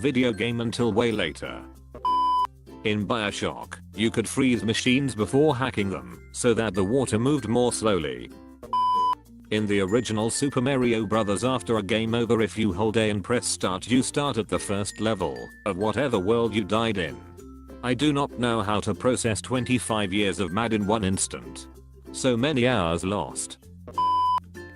video game until way later. In Bioshock, you could freeze machines before hacking them, so that the water moved more slowly. In the original Super Mario Bros. After a game over, if you hold A and press start, you start at the first level of whatever world you died in. I do not know how to process 25 years of mad in one instant. So many hours lost.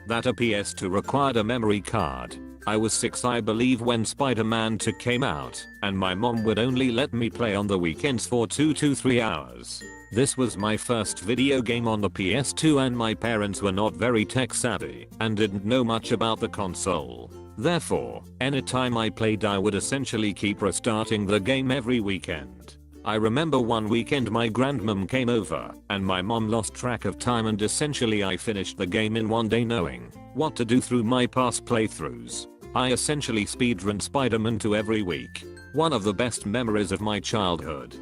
That a PS2 required a memory card. I was 6 I believe when Spider-Man 2 came out, and my mom would only let me play on the weekends for 2 to 3 hours. This was my first video game on the PS2, and my parents were not very tech savvy and didn't know much about the console. Therefore, anytime I played I would essentially keep restarting the game every weekend. I remember one weekend my grandmom came over, and my mom lost track of time, and essentially I finished the game in one day knowing what to do through my past playthroughs. I essentially speedrun Spider-Man 2 every week. One of the best memories of my childhood.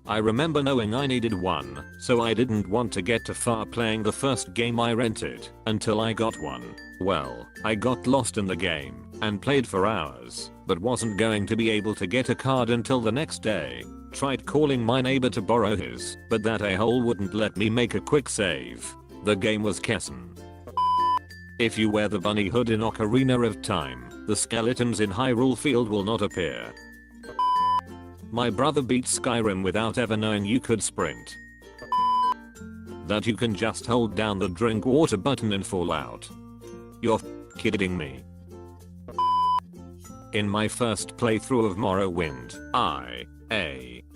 I remember knowing I needed one, so I didn't want to get too far playing the first game I rented until I got one. Well, I got lost in the game and played for hours, but wasn't going to be able to get a card until the next day. Tried calling my neighbor to borrow his, but that a-hole wouldn't let me make a quick save. The game was Kessen. If you wear the bunny hood in Ocarina of Time, the skeletons in Hyrule Field will not appear. My brother beat Skyrim without ever knowing you could sprint. That you can just hold down the drink water button in Fallout. You're kidding me. In my first playthrough of Morrowind, I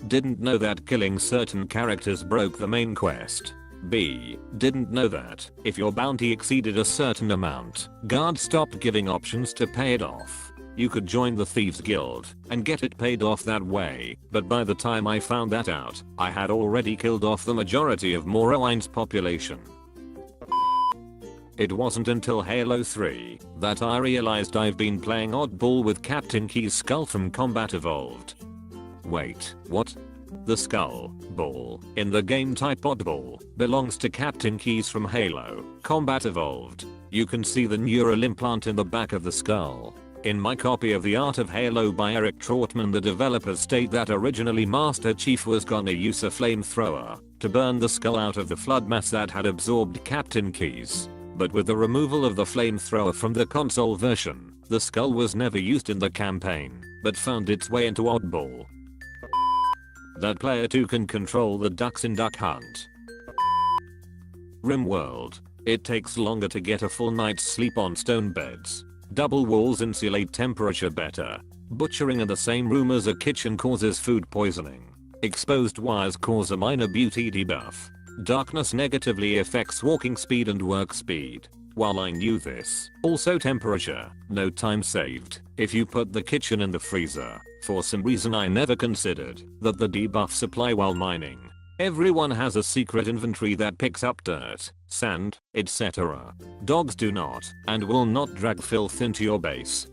didn't know that killing certain characters broke the main quest. B. Didn't know that if your bounty exceeded a certain amount, guards stopped giving options to pay it off. You could join the Thieves Guild and get it paid off that way, but by the time I found that out, I had already killed off the majority of Morrowind's population. It wasn't until Halo 3 that I realized I've been playing Oddball with Captain Key's skull from Combat Evolved. Wait, what? The skull ball in the game type Oddball belongs to Captain Keyes from Halo Combat Evolved. You can see the neural implant in the back of the skull. In my copy of The Art of Halo by Eric Trautmann, the developers state that originally Master Chief was gonna use a flamethrower to burn the skull out of the flood mass that had absorbed Captain Keyes. But with the removal of the flamethrower from the console version, the skull was never used in the campaign, but found its way into Oddball. That player too can control the ducks in Duck Hunt. RimWorld. It takes longer to get a full night's sleep on stone beds. Double walls insulate temperature better. Butchering in the same room as a kitchen causes food poisoning. Exposed wires cause a minor beauty debuff. Darkness negatively affects walking speed and work speed. While I knew this, also temperature, no time saved. If you put the kitchen in the freezer, for some reason I never considered that the debuffs apply while mining. Everyone has a secret inventory that picks up dirt, sand, etc. Dogs do not, and will not drag filth into your base.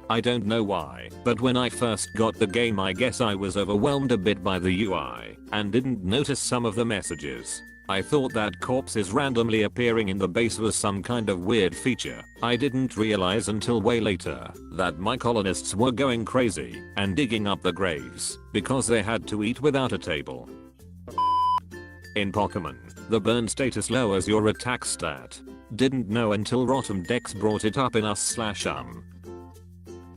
I don't know why, but when I first got the game I guess I was overwhelmed a bit by the UI, and didn't notice some of the messages. I thought that corpses randomly appearing in the base was some kind of weird feature. I didn't realize until way later that my colonists were going crazy and digging up the graves because they had to eat without a table. In Pokemon, the burn status lowers your attack stat. Didn't know until Rotom Dex brought it up in us/.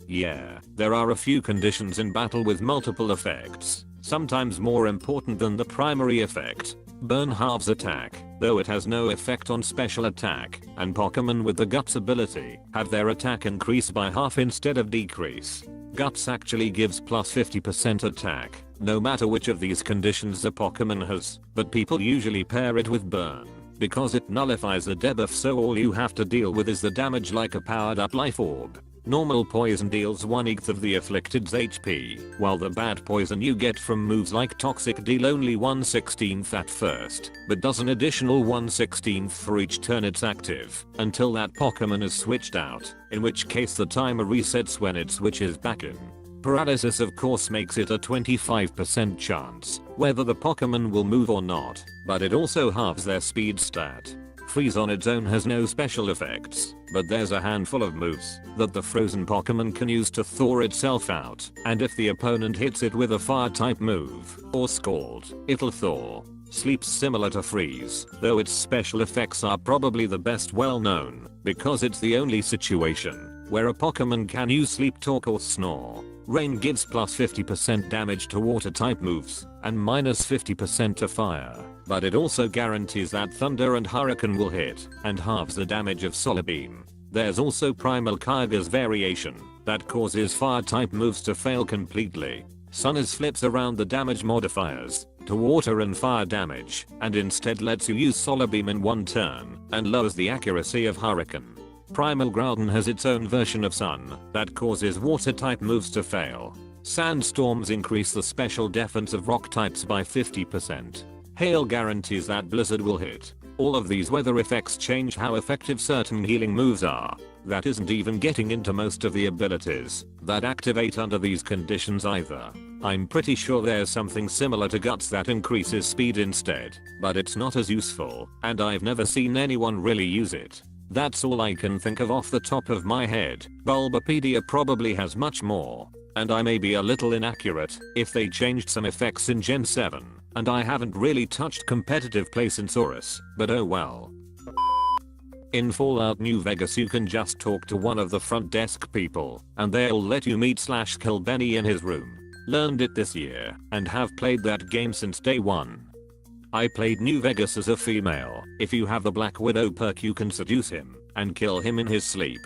Yeah, there are a few conditions in battle with multiple effects, sometimes more important than the primary effect. Burn halves attack, though it has no effect on special attack, and Pokemon with the Guts ability have their attack increase by half instead of decrease. Guts actually gives plus 50% attack, no matter which of these conditions a Pokemon has, but people usually pair it with Burn, because it nullifies the debuff, so all you have to deal with is the damage like a powered up life orb. Normal poison deals 1/8 of the afflicted's HP, while the bad poison you get from moves like Toxic deal only 1/16 at first, but does an additional 1/16 for each turn it's active, until that Pokemon is switched out, in which case the timer resets when it switches back in. Paralysis of course makes it a 25% chance whether the Pokemon will move or not, but it also halves their speed stat. Freeze on its own has no special effects, but there's a handful of moves that the frozen Pokemon can use to thaw itself out, and if the opponent hits it with a fire type move, or Scald, it'll thaw. Sleep's similar to Freeze, though its special effects are probably the best well known, because it's the only situation where a Pokemon can use Sleep Talk or Snore. Rain gives plus 50% damage to water type moves, and minus 50% to fire, but it also guarantees that Thunder and Hurricane will hit, and halves the damage of Solar Beam. There's also Primal Kyogre's variation, that causes fire type moves to fail completely. Sun is flips around the damage modifiers to water and fire damage, and instead lets you use Solar Beam in one turn, and lowers the accuracy of Hurricane. Primal Groudon has its own version of Sun that causes water type moves to fail. Sandstorms increase the special defense of rock types by 50%. Hail guarantees that Blizzard will hit. All of these weather effects change how effective certain healing moves are. That isn't even getting into most of the abilities that activate under these conditions either. I'm pretty sure there's something similar to Guts that increases speed instead, but it's not as useful, and I've never seen anyone really use it. That's all I can think of off the top of my head. Bulbapedia probably has much more, and I may be a little inaccurate if they changed some effects in Gen 7, and I haven't really touched competitive play since Saurus, but oh well. In Fallout New Vegas you can just talk to one of the front desk people, and they'll let you meet/kill Benny in his room. Learned it this year, and have played that game since day one. I played New Vegas as a female. If you have the Black Widow perk you can seduce him and kill him in his sleep.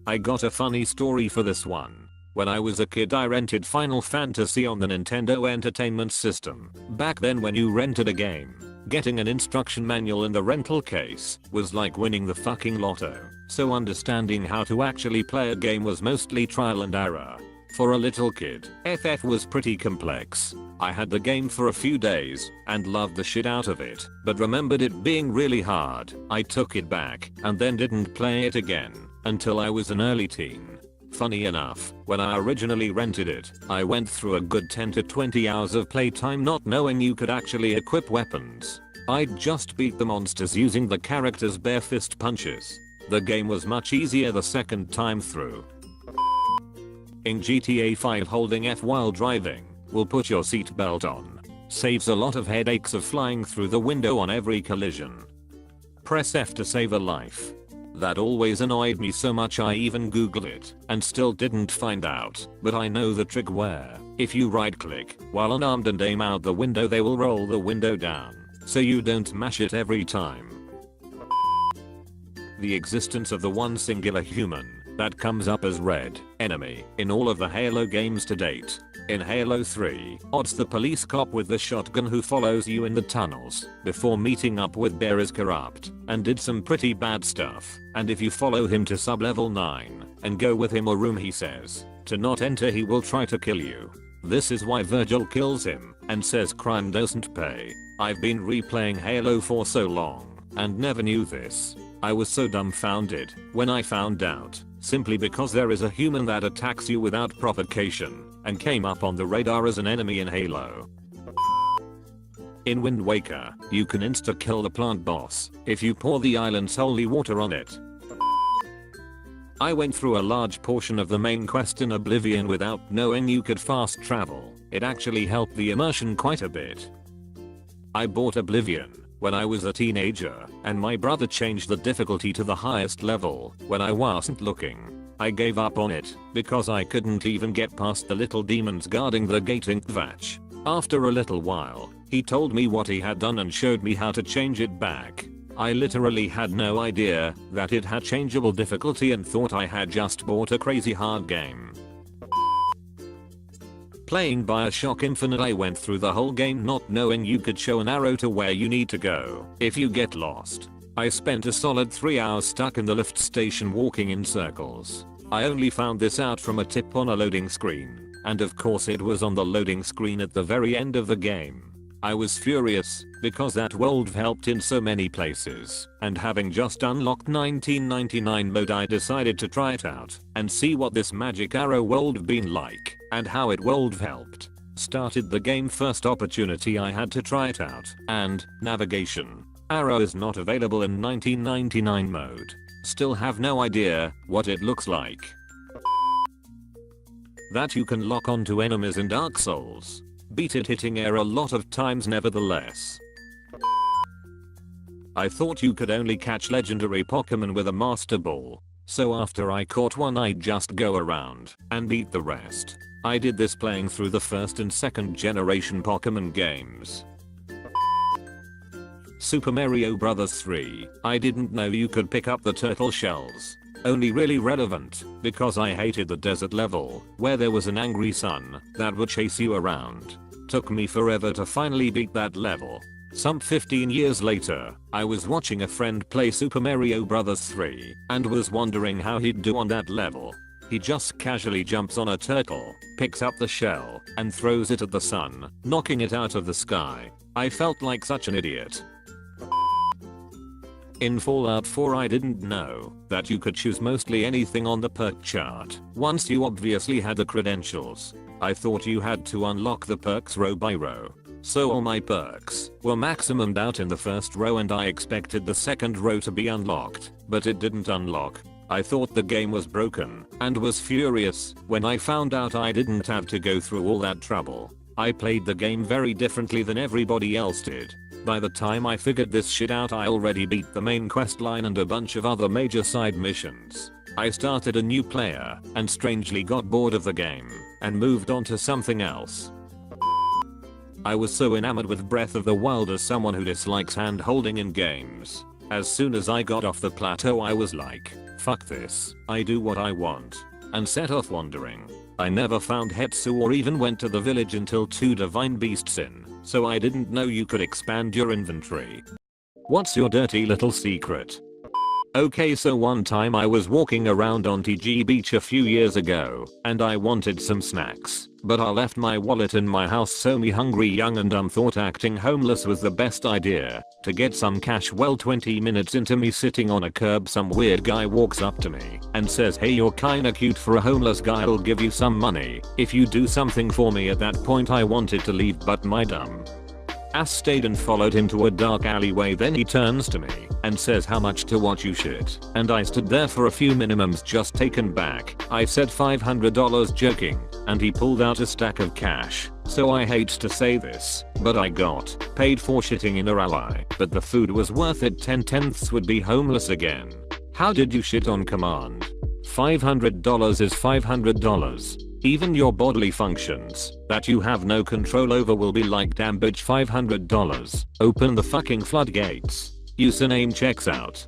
I got a funny story for this one. When I was a kid I rented Final Fantasy on the Nintendo Entertainment System. Back then when you rented a game, getting an instruction manual in the rental case was like winning the fucking lotto. So understanding how to actually play a game was mostly trial and error. For a little kid, FF was pretty complex. I had the game for a few days and loved the shit out of it, but remembered it being really hard. I took it back and then didn't play it again until I was an early teen. Funny enough, when I originally rented it, I went through a good 10 to 20 hours of playtime not knowing you could actually equip weapons. I'd just beat the monsters using the character's bare fist punches. The game was much easier the second time through. In GTA 5 holding F while driving will put your seatbelt on. Saves a lot of headaches of flying through the window on every collision. Press F to save a life. That always annoyed me so much I even googled it and still didn't find out, but I know the trick where if you right click while unarmed and aim out the window they will roll the window down so you don't mash it every time. The existence of the one singular human that comes up as red enemy in all of the Halo games to date. In Halo 3, Odds the police cop with the shotgun who follows you in the tunnels before meeting up with Bear is corrupt and did some pretty bad stuff, and if you follow him to sub-level 9 and go with him a room he says to not enter he will try to kill you. This is why Virgil kills him and says crime doesn't pay. I've been replaying Halo for so long and never knew this. I was so dumbfounded when I found out, simply because there is a human that attacks you without provocation and came up on the radar as an enemy in Halo. In Wind Waker, you can insta-kill the plant boss if you pour the island's holy water on it. I went through a large portion of the main quest in Oblivion without knowing you could fast travel. It actually helped the immersion quite a bit. I bought Oblivion when I was a teenager, and my brother changed the difficulty to the highest level when I wasn't looking. I gave up on it because I couldn't even get past the little demons guarding the gating vatch. After a little while, he told me what he had done and showed me how to change it back. I literally had no idea that it had changeable difficulty and thought I had just bought a crazy hard game. Playing Bioshock Infinite I went through the whole game not knowing you could show an arrow to where you need to go if you get lost. I spent a solid 3 hours stuck in the lift station walking in circles. I only found this out from a tip on a loading screen, and of course it was on the loading screen at the very end of the game. I was furious because that world helped in so many places, and having just unlocked 1999 mode I decided to try it out and see what this magic arrow world been like and how it world helped. Started the game first opportunity I had to try it out, and navigation. Arrow is not available in 1999 mode. Still have no idea what it looks like. That you can lock onto enemies in Dark Souls. Beat it hitting air a lot of times nevertheless. I thought you could only catch legendary Pokemon with a Master Ball. So after I caught one I'd just go around and beat the rest. I did this playing through the first and second generation Pokemon games. Super Mario Bros. 3. I didn't know you could pick up the turtle shells. Only really relevant because I hated the desert level where there was an angry sun that would chase you around. Took me forever to finally beat that level. Some 15 years later, I was watching a friend play Super Mario Bros. 3 and was wondering how he'd do on that level. He just casually jumps on a turtle, picks up the shell, and throws it at the sun, knocking it out of the sky. I felt like such an idiot. In Fallout 4 I didn't know that you could choose mostly anything on the perk chart once you obviously had the credentials. I thought you had to unlock the perks row by row. So all my perks were maximumed out in the first row and I expected the second row to be unlocked, but it didn't unlock. I thought the game was broken and was furious when I found out I didn't have to go through all that trouble. I played the game very differently than everybody else did. By the time I figured this shit out I already beat the main quest line and a bunch of other major side missions. I started a new player and strangely got bored of the game and moved on to something else. I was so enamored with Breath of the Wild as someone who dislikes hand holding in games. As soon as I got off the plateau I was like, fuck this, I do what I want, and set off wandering. I never found Hetsu or even went to the village until 2 divine beasts in, so I didn't know you could expand your inventory. What's your dirty little secret? Okay, so one time I was walking around on TG Beach a few years ago, and I wanted some snacks, but I left my wallet in my house so me hungry young and dumb thought acting homeless was the best idea to get some cash. Well, 20 minutes into me sitting on a curb some weird guy walks up to me and says, hey, you're kinda cute for a homeless guy, I'll give you some money if you do something for me. At that point I wanted to leave but my dumb ass stayed and followed him to a dark alleyway. Then he turns to me and says, how much to watch you shit? And I stood there for a few minimums just taken back. I said $500 joking, and he pulled out a stack of cash. So I hate to say this, but I got paid for shitting in a alley, but the food was worth it. 10/10ths would be homeless again. How did you shit on command? $500 is $500. Even your bodily functions that you have no control over will be like, damn bitch, $500. Open the fucking floodgates. Username checks out.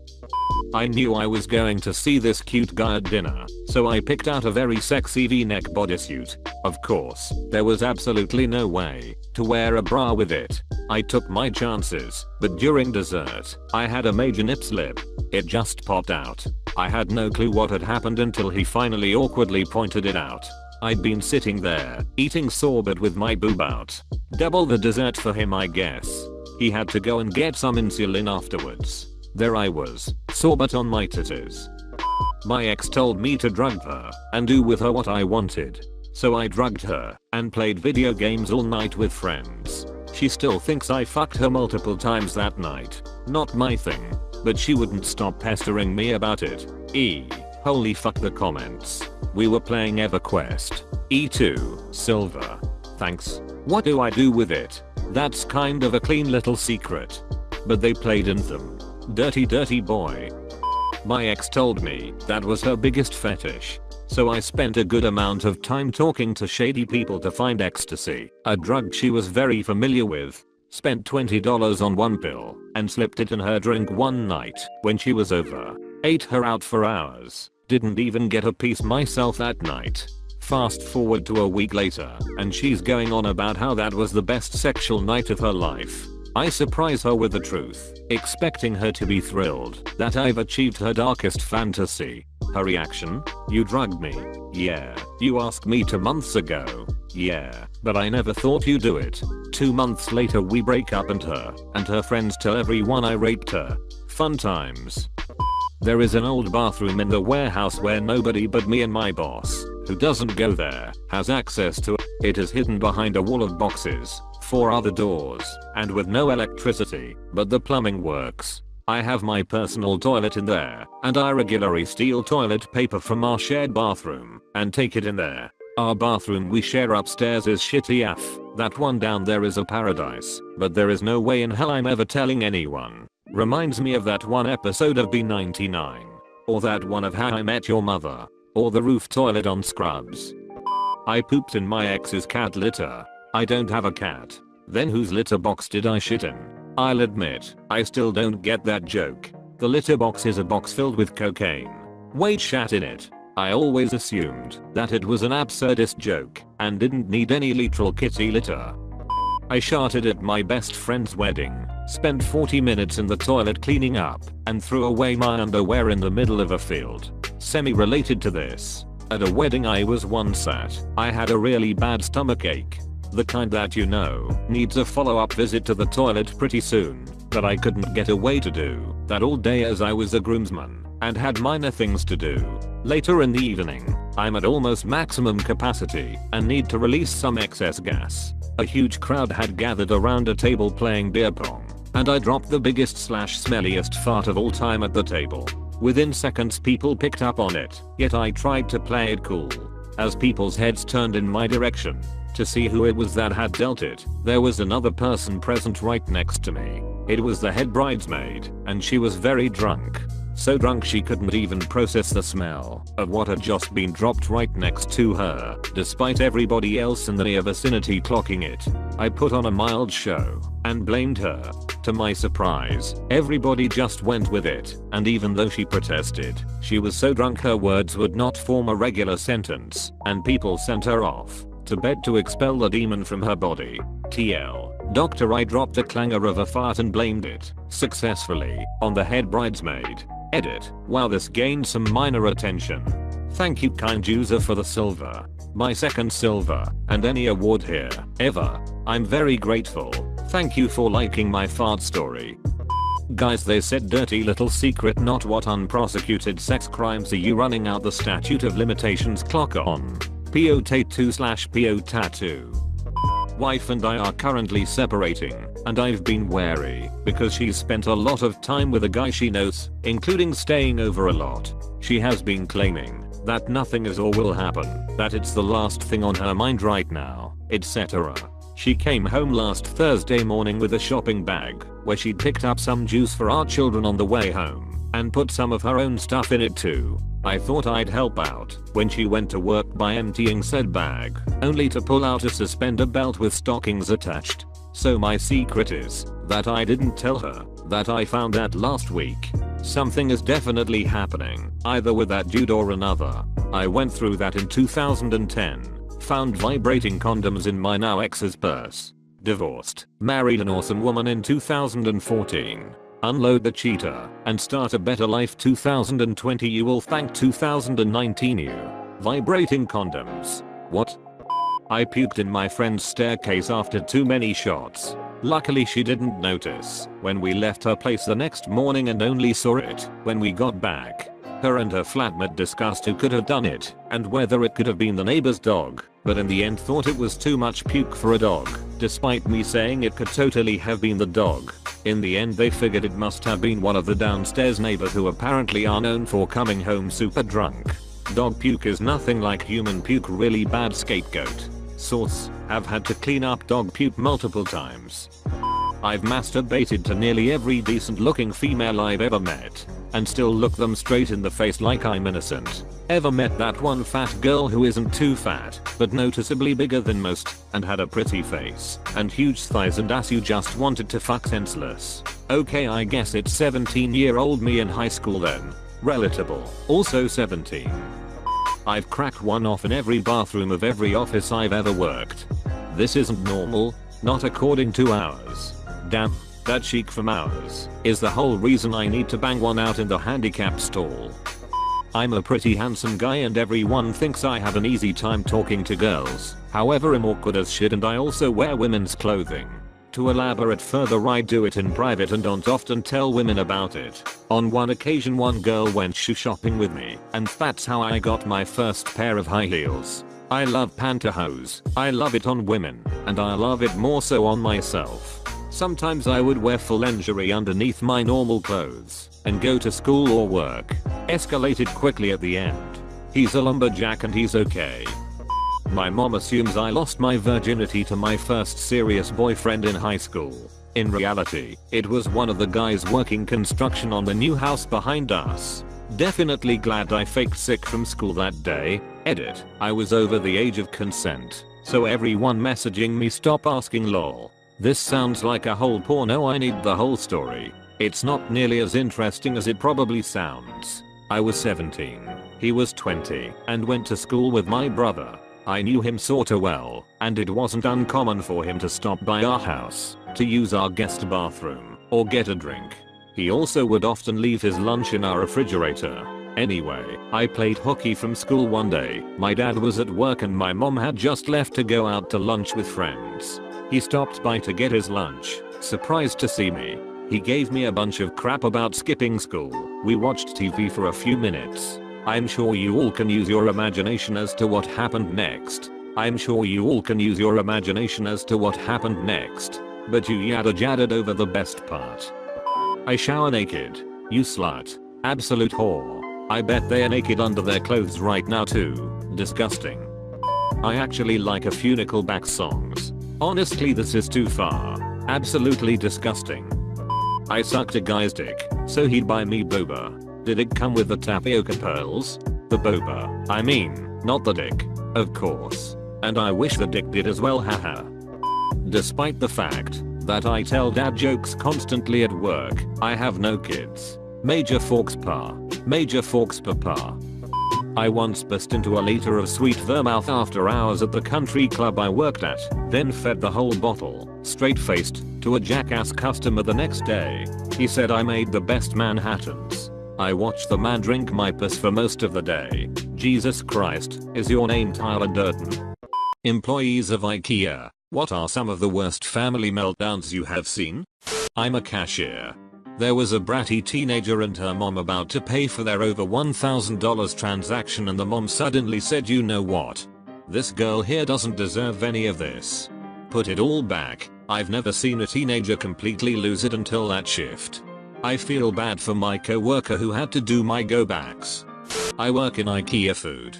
I knew I was going to see this cute guy at dinner, so I picked out a very sexy v-neck bodysuit. Of course, there was absolutely no way to wear a bra with it. I took my chances, but during dessert, I had a major nip slip. It just popped out. I had no clue what had happened until he finally awkwardly pointed it out. I'd been sitting there, eating sorbet with my boob out. Double the dessert for him, I guess. He had to go and get some insulin afterwards. There I was, sorbet on my titties. My ex told me to drug her and do with her what I wanted. So I drugged her and played video games all night with friends. She still thinks I fucked her multiple times that night. Not my thing, but she wouldn't stop pestering me about it. Holy fuck the comments. We were playing EverQuest. E2, silver. Thanks. What do I do with it? That's kind of a clean little secret. But they played Anthem. Dirty dirty boy. My ex told me that was her biggest fetish. So I spent a good amount of time talking to shady people to find ecstasy, a drug she was very familiar with. Spent $20 on one pill and slipped it in her drink one night when she was over. Ate her out for hours. Didn't even get a piece myself that night. Fast forward to a week later, and she's going on about how that was the best sexual night of her life. I surprise her with the truth, expecting her to be thrilled that I've achieved her darkest fantasy. Her reaction? You drugged me. Yeah. You asked me 2 months ago. Yeah. But I never thought you'd do it. 2 months later we break up and her friends tell everyone I raped her. Fun times. There is an old bathroom in the warehouse where nobody but me and my boss, who doesn't go there, has access to. It is hidden behind a wall of boxes. 4 other doors and with no electricity, but the plumbing works. I have my personal toilet in there, and I regularly steal toilet paper from our shared bathroom and take it in there. Our bathroom we share upstairs is shitty AF. That one down there is a paradise, but there is no way in hell I'm ever telling anyone. Reminds me of that one episode of B99. Or that one of How I Met Your Mother. Or the roof toilet on Scrubs. I pooped in my ex's cat litter. I don't have a cat. Then whose litter box did I shit in? I'll admit, I still don't get that joke. The litter box is a box filled with cocaine. Wade shat in it. I always assumed that it was an absurdist joke and didn't need any literal kitty litter. I sharted at my best friend's wedding, spent 40 minutes in the toilet cleaning up, and threw away my underwear in the middle of a field. Semi-related to this, at a wedding I was once at, I had a really bad stomach ache. The kind that needs a follow-up visit to the toilet pretty soon, but I couldn't get away to do that all day as I was a groomsman and had minor things to do. Later in the evening, I'm at almost maximum capacity and need to release some excess gas. A huge crowd had gathered around a table playing beer pong, and I dropped the biggest / smelliest fart of all time at the table. Within seconds people picked up on it, yet I tried to play it cool. As people's heads turned in my direction to see who it was that had dealt it, there was another person present right next to me. It was the head bridesmaid, and she was very drunk. So drunk she couldn't even process the smell of what had just been dropped right next to her, despite everybody else in the near vicinity clocking it. I put on a mild show and blamed her. To my surprise, everybody just went with it, and even though she protested, she was so drunk her words would not form a regular sentence, and people sent her off to bed to expel the demon from her body. TL. Doctor, I dropped a clanger of a fart and blamed it, successfully, on the head bridesmaid. Edit. Wow, this gained some minor attention. Thank you kind user for the silver. My second silver, and any award here, ever. I'm very grateful. Thank you for liking my fart story. Guys, they said dirty little secret, not what unprosecuted sex crimes are you running out the statute of limitations clock on. PO2/PO tattoo. Wife and I are currently separating, and I've been wary because she's spent a lot of time with a guy she knows, including staying over a lot. She has been claiming that nothing is or will happen, that it's the last thing on her mind right now, etc. She came home last Thursday morning with a shopping bag where she'd picked up some juice for our children on the way home and put some of her own stuff in it too. I thought I'd help out when she went to work by emptying said bag, only to pull out a suspender belt with stockings attached. So my secret is that I didn't tell her that I found that last week. Something is definitely happening, either with that dude or another. I went through that in 2010, found vibrating condoms in my now ex's purse. Divorced, married an awesome woman in 2014. Unload the cheater and start a better life 2020. You will thank 2019 you. Vibrating condoms. What? I puked in my friend's staircase after too many shots. Luckily she didn't notice when we left her place the next morning and only saw it when we got back. Her and her flatmate discussed who could have done it and whether it could have been the neighbor's dog, but in the end thought it was too much puke for a dog, despite me saying it could totally have been the dog. In the end they figured it must have been one of the downstairs neighbors who apparently are known for coming home super drunk. Dog puke is nothing like human puke, really bad scapegoat. Source: have had to clean up dog puke multiple times. I've masturbated to nearly every decent looking female I've ever met and still look them straight in the face like I'm innocent. Ever met that one fat girl who isn't too fat but noticeably bigger than most and had a pretty face and huge thighs and ass you just wanted to fuck senseless? Okay, I guess it's 17-year-old me in high school then. Relatable. Also 17. I've cracked one off in every bathroom of every office I've ever worked. This isn't normal, not according to ours. Damn, that chic from ours is the whole reason I need to bang one out in the handicap stall. I'm a pretty handsome guy and everyone thinks I have an easy time talking to girls. However, I'm awkward as shit and I also wear women's clothing. To elaborate further, I do it in private and don't often tell women about it. On one occasion one girl went shoe shopping with me, and that's how I got my first pair of high heels. I love pantyhose. I love it on women, and I love it more so on myself. Sometimes I would wear full lingerie underneath my normal clothes and go to school or work. Escalated quickly at the end. He's a lumberjack and he's okay. My mom assumes I lost my virginity to my first serious boyfriend in high school. In reality, it was one of the guys working construction on the new house behind us. Definitely glad I faked sick from school that day. Edit. I was over the age of consent, so everyone messaging me stop asking lol. This sounds like a whole porno. I need the whole story. It's not nearly as interesting as it probably sounds. I was 17. He was 20 and went to school with my brother. I knew him sorta well, and it wasn't uncommon for him to stop by our house to use our guest bathroom or get a drink. He also would often leave his lunch in our refrigerator. Anyway, I played hooky from school one day. My dad was at work and my mom had just left to go out to lunch with friends. He stopped by to get his lunch, surprised to see me. He gave me a bunch of crap about skipping school. We watched TV for a few minutes. I'm sure you all can use your imagination as to what happened next. But you yada jadded over the best part. I shower naked. You slut. Absolute whore. I bet they're naked under their clothes right now too. Disgusting. I actually like a few Nickelback songs. Honestly, this is too far. Absolutely disgusting. I sucked a guy's dick, so he'd buy me boba. Did it come with the tapioca pearls? The boba, I mean, not the dick. Of course. And I wish the dick did as well, haha. Despite the fact that I tell dad jokes constantly at work, I have no kids. Major forks pa. Major forks papa. I once burst into a liter of sweet vermouth after hours at the country club I worked at, then fed the whole bottle, straight-faced, to a jackass customer the next day. He said I made the best Manhattans. I watched the man drink my piss for most of the day. Jesus Christ, is your name Tyler Durden? Employees of Ikea, what are some of the worst family meltdowns you have seen? I'm a cashier. There was a bratty teenager and her mom about to pay for their over $1,000 transaction and the mom suddenly said, you know what? This girl here doesn't deserve any of this. Put it all back. I've never seen a teenager completely lose it until that shift. I feel bad for my coworker who had to do my go backs. I work in Ikea food.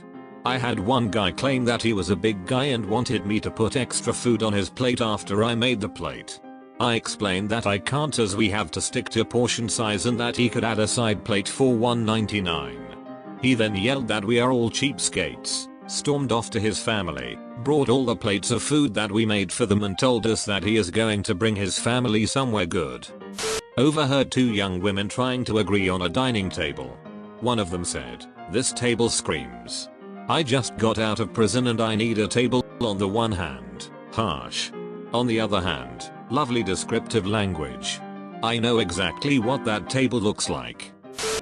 I had one guy claim that he was a big guy and wanted me to put extra food on his plate after I made the plate. I explained that I can't as we have to stick to portion size and that he could add a side plate for $1.99. He then yelled that we are all cheapskates, stormed off to his family, brought all the plates of food that we made for them and told us that he is going to bring his family somewhere good. Overheard two young women trying to agree on a dining table. One of them said, "This table screams. I just got out of prison and I need a table." On the one hand, harsh. On the other hand, lovely descriptive language. I know exactly what that table looks like.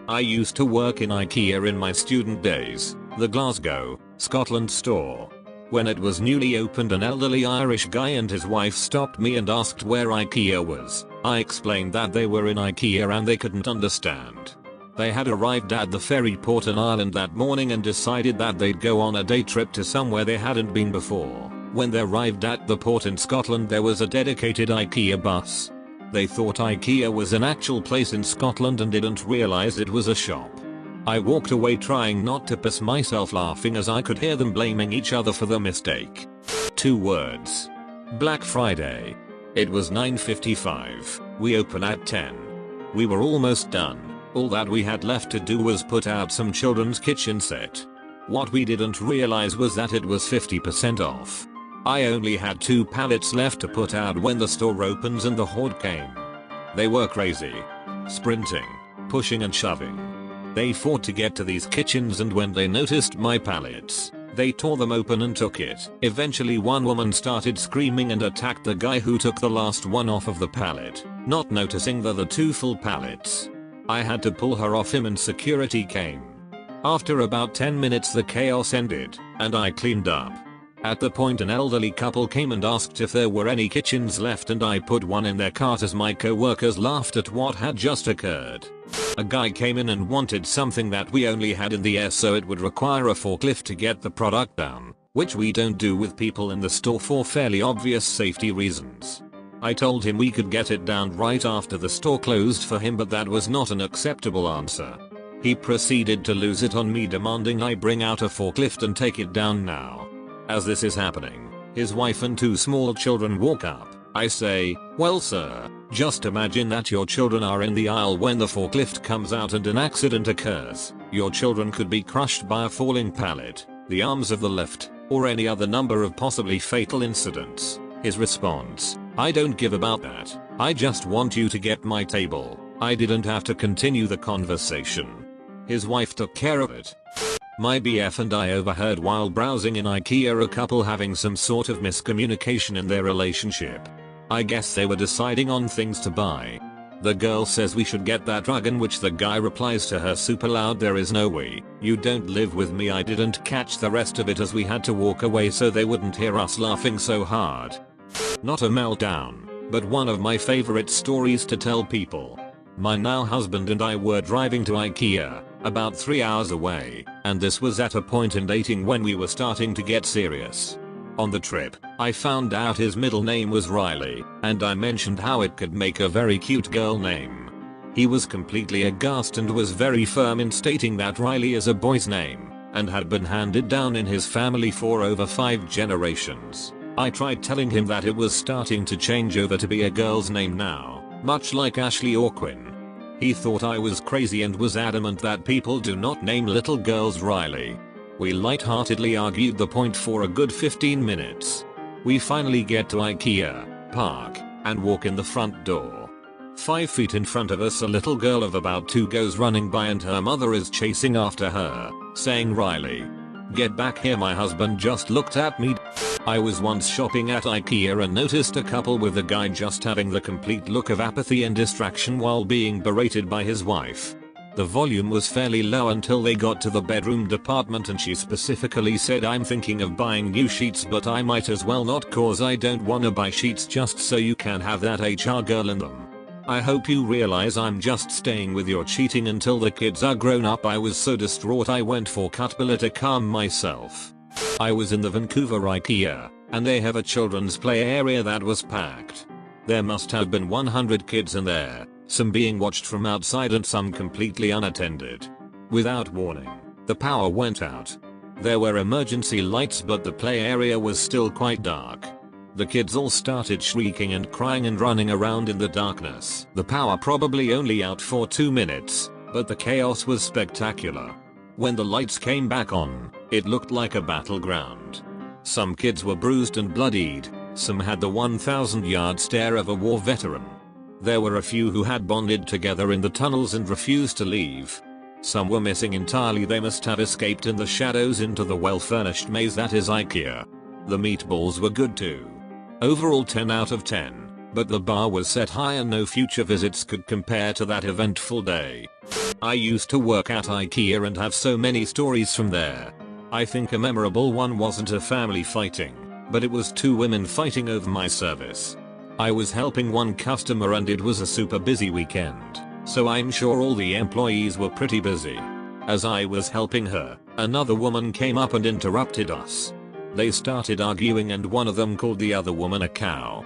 I used to work in Ikea in my student days, the Glasgow, Scotland store. When it was newly opened, an elderly Irish guy and his wife stopped me and asked where Ikea was. I explained that they were in Ikea and they couldn't understand. They had arrived at the ferry port in Ireland that morning and decided that they'd go on a day trip to somewhere they hadn't been before. When they arrived at the port in Scotland, there was a dedicated Ikea bus. They thought Ikea was an actual place in Scotland and didn't realize it was a shop. I walked away trying not to piss myself laughing as I could hear them blaming each other for the mistake. 2 words. Black Friday. It was 9:55. We open at 10. We were almost done. All that we had left to do was put out some children's kitchen set. What we didn't realize was that it was 50% off. I only had 2 pallets left to put out when the store opens and the horde came. They were crazy. Sprinting, pushing and shoving. They fought to get to these kitchens, and when they noticed my pallets, they tore them open and took it. Eventually one woman started screaming and attacked the guy who took the last one off of the pallet, not noticing the 2 full pallets. I had to pull her off him and security came. After about 10 minutes the chaos ended, and I cleaned up. At the point an elderly couple came and asked if there were any kitchens left, and I put one in their cart as my co-workers laughed at what had just occurred. A guy came in and wanted something that we only had in the air, so it would require a forklift to get the product down. which we don't do with people in the store for fairly obvious safety reasons. I told him we could get it down right after the store closed for him, but that was not an acceptable answer. He proceeded to lose it on me, demanding I bring out a forklift and take it down now. As this is happening, his wife and 2 small children walk up. I say, "Well sir, just imagine that your children are in the aisle when the forklift comes out and an accident occurs. Your children could be crushed by a falling pallet, the arms of the lift, or any other number of possibly fatal incidents." His response, "I don't give about that. I just want you to get my table." I didn't have to continue the conversation. His wife took care of it. My BF and I overheard while browsing in Ikea a couple having some sort of miscommunication in their relationship. I guess they were deciding on things to buy. The girl says we should get that rug, in which the guy replies to her super loud, "There is no way, you don't live with me." I didn't catch the rest of it as we had to walk away so they wouldn't hear us laughing so hard. Not a meltdown, but one of my favorite stories to tell people. My now husband and I were driving to Ikea, about 3 hours away, and this was at a point in dating when we were starting to get serious. On the trip, I found out his middle name was Riley, and I mentioned how it could make a very cute girl name. He was completely aghast and was very firm in stating that Riley is a boy's name, and had been handed down in his family for over 5 generations. I tried telling him that it was starting to change over to be a girl's name now, much like Ashley or Quinn. He thought I was crazy and was adamant that people do not name little girls Riley. We lightheartedly argued the point for a good 15 minutes. We finally get to Ikea, park, and walk in the front door. 5 feet in front of us, a little girl of about 2 goes running by and her mother is chasing after her, saying, "Riley, get back here." My husband just looked at me. I was once shopping at Ikea and noticed a couple with a guy just having the complete look of apathy and distraction while being berated by his wife. The volume was fairly low until they got to the bedroom department and she specifically said, "I'm thinking of buying new sheets, but I might as well not, cause I don't wanna buy sheets just so you can have that HR girl in them. I hope you realize I'm just staying with your cheating until the kids are grown up." I was so distraught I went for Cutbilla to calm myself. I was in the Vancouver Ikea, and they have a children's play area that was packed. There must have been 100 kids in there, some being watched from outside and some completely unattended. Without warning, the power went out. There were emergency lights, but the play area was still quite dark. The kids all started shrieking and crying and running around in the darkness. The power probably only out for 2 minutes, but the chaos was spectacular. When the lights came back on, it looked like a battleground. Some kids were bruised and bloodied, some had the 1,000-yard stare of a war veteran. There were a few who had bonded together in the tunnels and refused to leave. Some were missing entirely. They must have escaped in the shadows into the well-furnished maze that is Ikea. The meatballs were good too. Overall 10 out of 10, but the bar was set high and no future visits could compare to that eventful day. I used to work at Ikea and have so many stories from there. I think a memorable one wasn't a family fighting, but it was 2 women fighting over my service. I was helping one customer and it was a super busy weekend, so I'm sure all the employees were pretty busy. As I was helping her, another woman came up and interrupted us. They started arguing and one of them called the other woman a cow.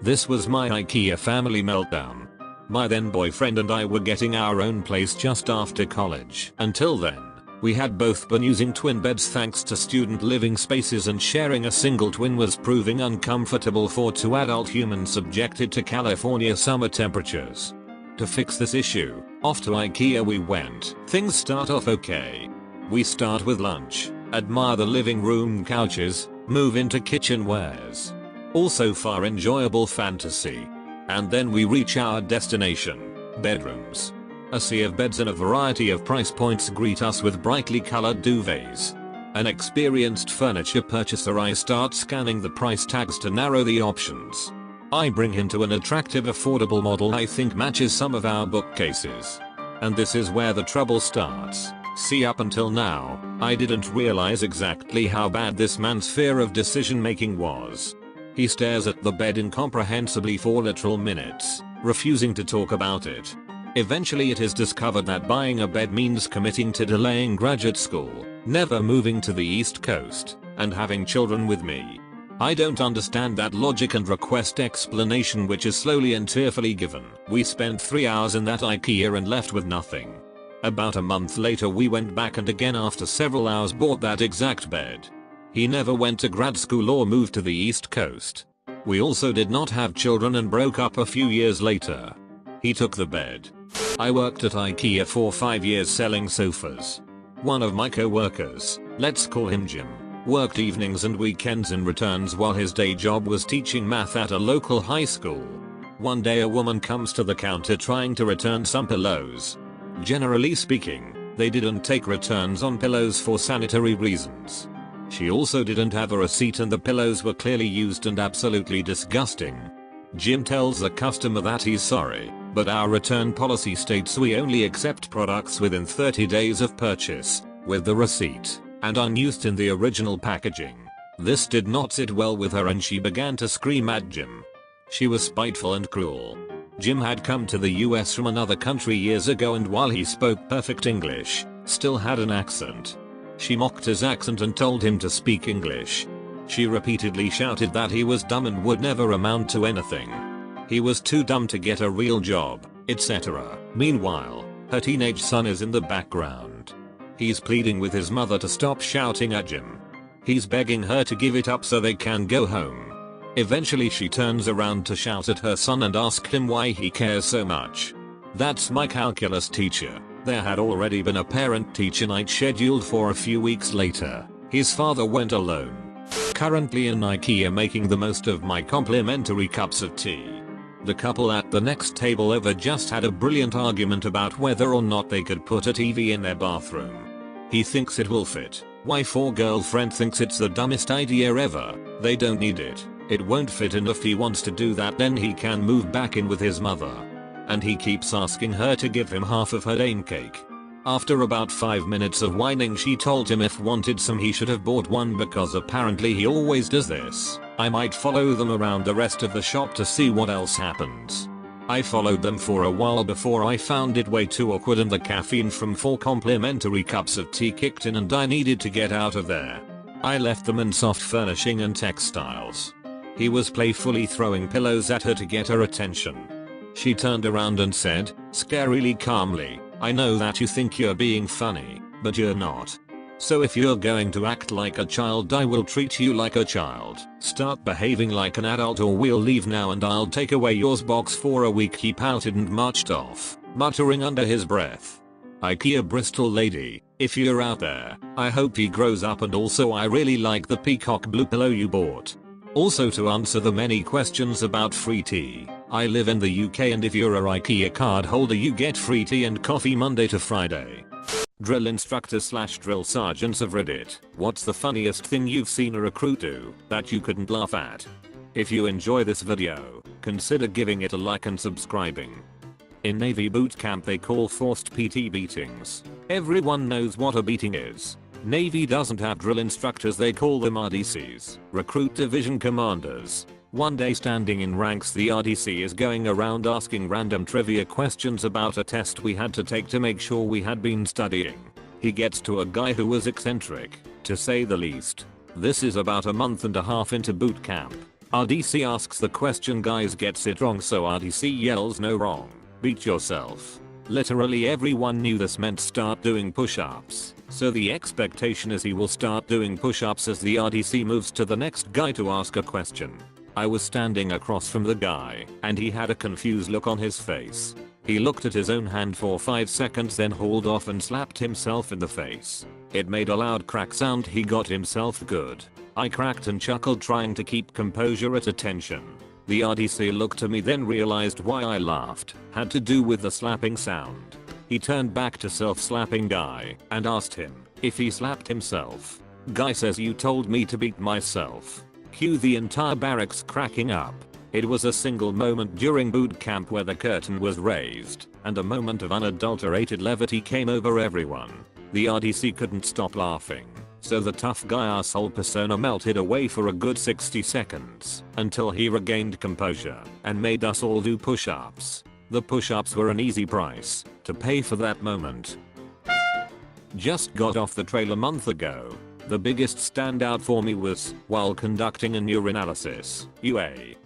This was my Ikea family meltdown. My then boyfriend and I were getting our own place just after college. Until then, we had both been using twin beds thanks to student living spaces, and sharing a single twin was proving uncomfortable for 2 adult humans subjected to California summer temperatures. To fix this issue, off to Ikea we went. Things start off okay. We start with lunch, admire the living room couches, move into kitchenwares. All so far enjoyable fantasy. And then we reach our destination, bedrooms. A sea of beds in a variety of price points greet us with brightly colored duvets. An experienced furniture purchaser, I start scanning the price tags to narrow the options. I bring him to an attractive affordable model I think matches some of our bookcases. And this is where the trouble starts. See, up until now, I didn't realize exactly how bad this man's fear of decision making was. He stares at the bed incomprehensibly for literal minutes, refusing to talk about it. Eventually it is discovered that buying a bed means committing to delaying graduate school, never moving to the East Coast, and having children with me. I don't understand that logic and request explanation which is slowly and tearfully given. We spent 3 hours in that Ikea and left with nothing. About a month later we went back and again after several hours bought that exact bed. He never went to grad school or moved to the East Coast. We also did not have children and broke up a few years later. He took the bed. I worked at Ikea for 5 years selling sofas. One of my co-workers, let's call him Jim, worked evenings and weekends in returns while his day job was teaching math at a local high school. One day a woman comes to the counter trying to return some pillows. Generally speaking, they didn't take returns on pillows for sanitary reasons. She also didn't have a receipt and the pillows were clearly used and absolutely disgusting. Jim tells the customer that he's sorry, but our return policy states we only accept products within 30 days of purchase, with the receipt, and unused in the original packaging. This did not sit well with her and she began to scream at Jim. She was spiteful and cruel. Jim had come to the US from another country years ago and while he spoke perfect English, still had an accent. She mocked his accent and told him to speak English. She repeatedly shouted that he was dumb and would never amount to anything. He was too dumb to get a real job, etc. Meanwhile, her teenage son is in the background. He's pleading with his mother to stop shouting at Jim. He's begging her to give it up so they can go home. Eventually she turns around to shout at her son and ask him why he cares so much. That's my calculus teacher. There had already been a parent-teacher night scheduled for a few weeks later. His father went alone. Currently in Ikea making the most of my complimentary cups of tea. The couple at the next table over just had a brilliant argument about whether or not they could put a TV in their bathroom. He thinks it will fit. Wife or girlfriend thinks it's the dumbest idea ever. They don't need it. It won't fit, and if he wants to do that then he can move back in with his mother. And he keeps asking her to give him half of her Dane cake. After about 5 minutes of whining she told him if wanted some he should have bought one because apparently he always does this. I might follow them around the rest of the shop to see what else happens. I followed them for a while before I found it way too awkward and the caffeine from 4 complimentary cups of tea kicked in and I needed to get out of there. I left them in soft furnishing and textiles. He was playfully throwing pillows at her to get her attention. She turned around and said, scarily calmly, I know that you think you're being funny, but you're not. So if you're going to act like a child I will treat you like a child. Start behaving like an adult or we'll leave now and I'll take away yours box for a week. He pouted and marched off, muttering under his breath. Ikea Bristol lady, if you're out there, I hope he grows up and also I really like the peacock blue pillow you bought. Also to answer the many questions about free tea, I live in the UK and if you're a Ikea card holder you get free tea and coffee Monday to Friday. Drill instructors / drill sergeants of Reddit, what's the funniest thing you've seen a recruit do that you couldn't laugh at? If you enjoy this video, consider giving it a like and subscribing. In Navy boot camp they call forced PT beatings. Everyone knows what a beating is. Navy doesn't have drill instructors, they call them RDCs, recruit division commanders. One day standing in ranks the RDC is going around asking random trivia questions about a test we had to take to make sure we had been studying. He gets to a guy who was eccentric, to say the least. This is about a month and a half into boot camp. RDC asks the question, guys gets it wrong, so RDC yells no wrong, beat yourself. Literally everyone knew this meant start doing push-ups, so the expectation is he will start doing push-ups as the RDC moves to the next guy to ask a question. I was standing across from the guy, and he had a confused look on his face. He looked at his own hand for 5 seconds then hauled off and slapped himself in the face. It made a loud crack sound. He got himself good. I cracked and chuckled trying to keep composure at attention. The RDC looked at me then realized why I laughed had to do with the slapping sound. He turned back to self-slapping guy and asked him if he slapped himself. Guy says, you told me to beat myself. Cue the entire barracks cracking up. It was a single moment during boot camp where the curtain was raised and a moment of unadulterated levity came over everyone. The RDC couldn't stop laughing. So the tough guy asshole persona melted away for a good 60 seconds until he regained composure and made us all do push-ups. The push-ups were an easy price to pay for that moment. Just got off the trail a month ago. The biggest standout for me was while conducting an urinalysis.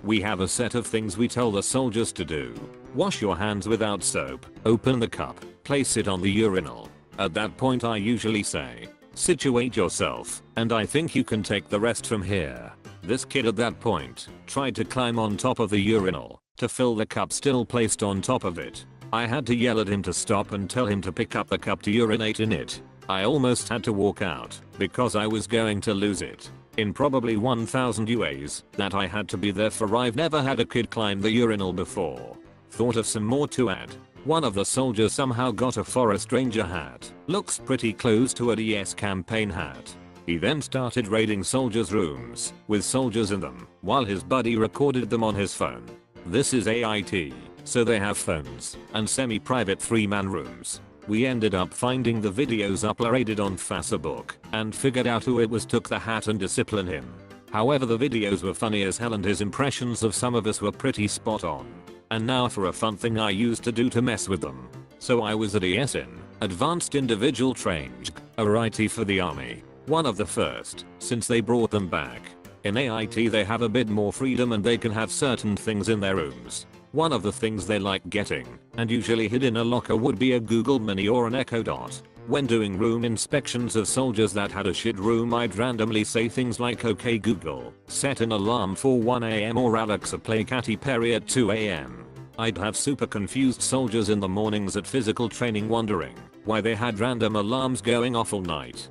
We have a set of things we tell the soldiers to do. Wash your hands without soap, open the cup, place it on the urinal. At that point I usually say, situate yourself, and I think you can take the rest from here. This kid at that point tried to climb on top of the urinal to fill the cup still placed on top of it. I had to yell at him to stop and tell him to pick up the cup to urinate in it. I almost had to walk out because I was going to lose it. In probably 1000 UAs that I had to be there for. I've never had a kid climb the urinal before. Thought of some more to add. One of the soldiers somehow got a forest ranger hat. Looks pretty close to a DS campaign hat. He then started raiding soldiers' rooms with soldiers in them while his buddy recorded them on his phone. This is AIT, so they have phones and semi-private 3-man rooms. We ended up finding the videos uploaded on Facebook and figured out who it was, took the hat and disciplined him. However, the videos were funny as hell and his impressions of some of us were pretty spot on. And now for a fun thing I used to do to mess with them. So I was at ESN, Advanced Individual Training, a RIT for the army. One of the first, since they brought them back. In AIT they have a bit more freedom and they can have certain things in their rooms. One of the things they like getting, and usually hid in a locker, would be a Google Mini or an Echo Dot. When doing room inspections of soldiers that had a shit room, I'd randomly say things like, "Okay Google, set an alarm for 1 AM or Alexa play Katy Perry at 2 AM. I'd have super confused soldiers in the mornings at physical training wondering why they had random alarms going off all night.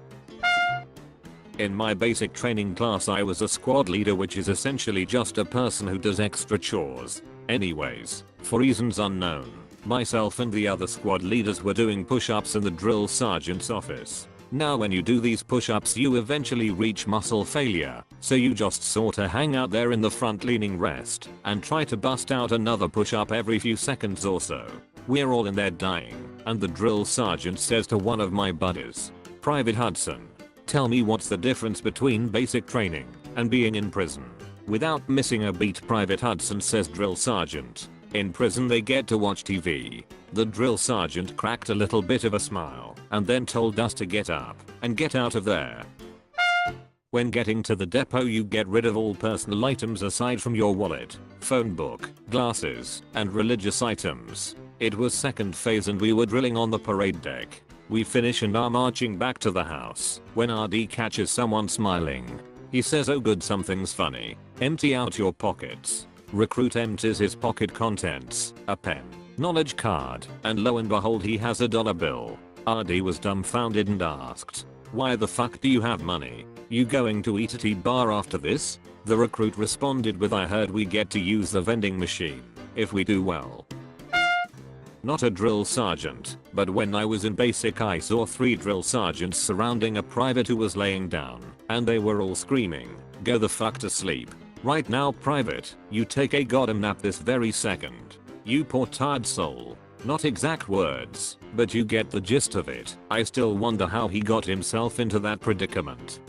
In my basic training class I was a squad leader, which is essentially just a person who does extra chores. Anyways, for reasons unknown, myself and the other squad leaders were doing push-ups in the drill sergeant's office. Now when you do these push-ups you eventually reach muscle failure, so you just sorta hang out there in the front leaning rest and try to bust out another push-up every few seconds or so. We're all in there dying, and the drill sergeant says to one of my buddies, "Private Hudson, tell me what's the difference between basic training and being in prison?" Without missing a beat, Private Hudson says, "Drill sergeant, in prison they get to watch TV." The drill sergeant cracked a little bit of a smile and then told us to get up and get out of there. When getting to the depot you get rid of all personal items aside from your wallet, phone book, glasses, and religious items. It was second phase and we were drilling on the parade deck. We finish and are marching back to the house when RD catches someone smiling. He says, "Oh good, something's funny. Empty out your pockets." Recruit empties his pocket contents, a pen, knowledge card, and lo and behold he has a dollar bill. RD was dumbfounded and asked, "Why the fuck do you have money? You going to eat at a bar after this?" The recruit responded with, "I heard we get to use the vending machine if we do well." Not a drill sergeant, but when I was in basic I saw 3 drill sergeants surrounding a private who was laying down, and they were all screaming, "Go the fuck to sleep. Right now private, you take a goddamn nap this very second. You poor tired soul." Not exact words, but you get the gist of it. I still wonder how he got himself into that predicament.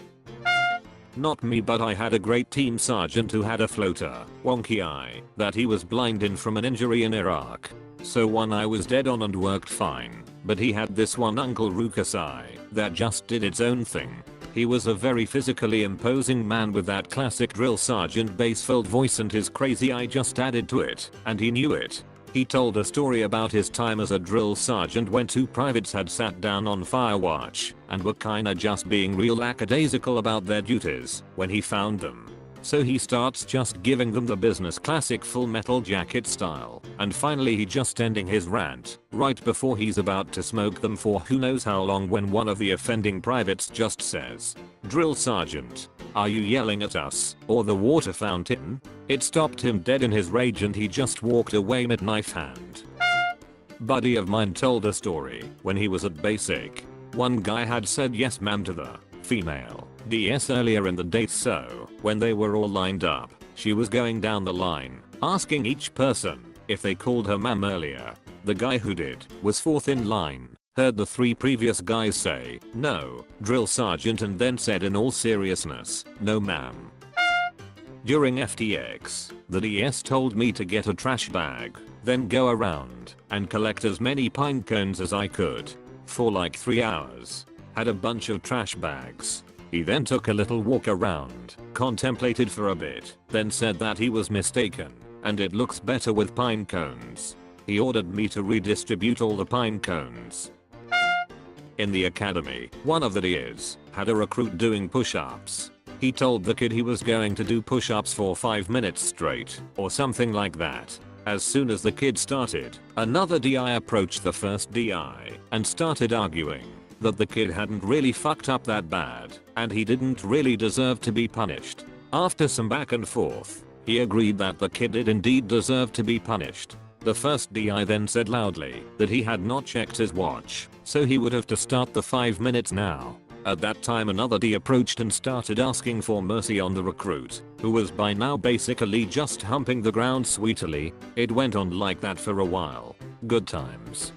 Not me, but I had a great team sergeant who had a floater, wonky eye, that he was blind in from an injury in Iraq. So one eye was dead on and worked fine, but he had this one Uncle Ruckus eye that just did its own thing. He was a very physically imposing man with that classic drill sergeant bass-filled voice, and his crazy eye just added to it, and he knew it. He told a story about his time as a drill sergeant when 2 privates had sat down on fire watch and were kinda just being real lackadaisical about their duties when he found them. So he starts just giving them the business, classic Full Metal Jacket style, and finally he just ending his rant right before he's about to smoke them for who knows how long, when one of the offending privates just says, "Drill sergeant, are you yelling at us or the water fountain?" It stopped him dead in his rage and he just walked away mid knife hand. Buddy of mine told a story when he was at basic. One guy had said yes ma'am to the female DS earlier in the day, so when they were all lined up, she was going down the line, asking each person if they called her ma'am earlier. The guy who did was 4th in line, heard the 3 previous guys say, "No, drill sergeant," and then said in all seriousness, "No ma'am." During FTX, the DS told me to get a trash bag, then go around and collect as many pine cones as I could. For like 3 hours. Had a bunch of trash bags. He then took a little walk around, contemplated for a bit, then said that he was mistaken, and it looks better with pine cones. He ordered me to redistribute all the pine cones. In the academy, one of the DAs had a recruit doing push-ups. He told the kid he was going to do push-ups for 5 minutes straight, or something like that. As soon as the kid started, another DI approached the first DI and started arguing that the kid hadn't really fucked up that bad, and he didn't really deserve to be punished. After some back and forth, he agreed that the kid did indeed deserve to be punished. The first DI then said loudly that he had not checked his watch, so he would have to start the 5 minutes now. At that time another D approached and started asking for mercy on the recruit, who was by now basically just humping the ground sweetly. It went on like that for a while. Good times.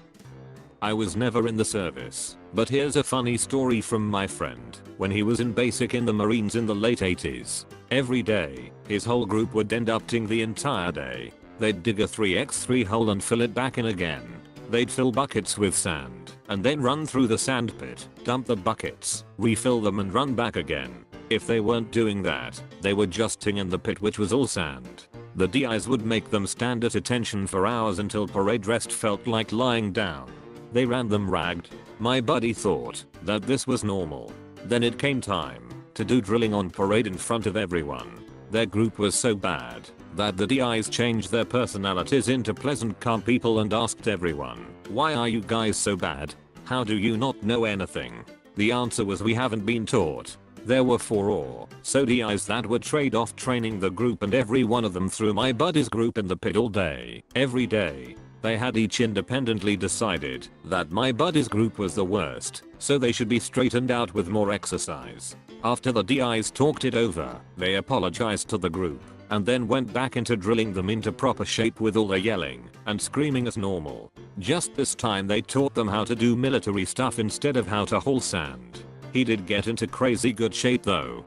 I was never in the service, but here's a funny story from my friend. When he was in basic in the Marines in the late 80s, every day, his whole group would end up ting the entire day. They'd dig a 3x3 hole and fill it back in again. They'd fill buckets with sand, and then run through the sand pit, dump the buckets, refill them and run back again. If they weren't doing that, they were just ting in the pit which was all sand. The DIs would make them stand at attention for hours until parade rest felt like lying down. They ran them ragged. My buddy thought that this was normal. Then it came time to do drilling on parade in front of everyone. Their group was so bad that the DIs changed their personalities into pleasant calm people and asked everyone, "Why are you guys so bad? How do you not know anything?" The answer was, "We haven't been taught." There were 4 or so DIs that would trade off training the group, and every one of them threw my buddy's group in the pit all day, every day. They had each independently decided that my buddy's group was the worst, so they should be straightened out with more exercise. After the DIs talked it over, they apologized to the group, and then went back into drilling them into proper shape with all the yelling and screaming as normal. Just this time they taught them how to do military stuff instead of how to haul sand. He did get into crazy good shape though.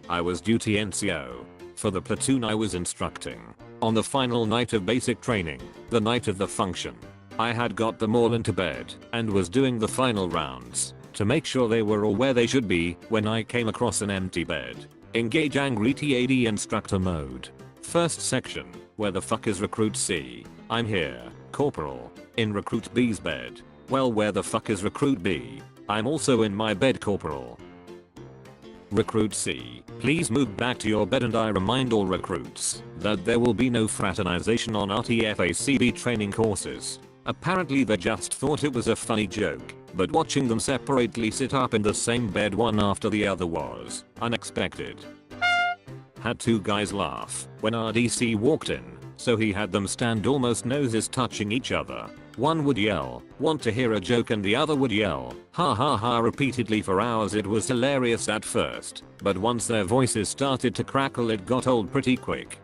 I was duty NCO for the platoon I was instructing. On the final night of basic training, the night of the function, I had got them all into bed and was doing the final rounds to make sure they were all where they should be when I came across an empty bed. Engage angry TAD instructor mode. First section, where the fuck is recruit C? I'm here, Corporal, in recruit B's bed. Well, where the fuck is recruit B? I'm also in my bed, Corporal. Recruit C, please move back to your bed, and I remind all recruits that there will be no fraternization on RTFACB training courses. Apparently they just thought it was a funny joke, but watching them separately sit up in the same bed one after the other was unexpected. Had 2 guys laugh when RDC walked in, so he had them stand almost noses touching each other. One would yell, "Want to hear a joke?" and the other would yell, "Ha ha ha," repeatedly for hours. It was hilarious at first, but once their voices started to crackle it got old pretty quick.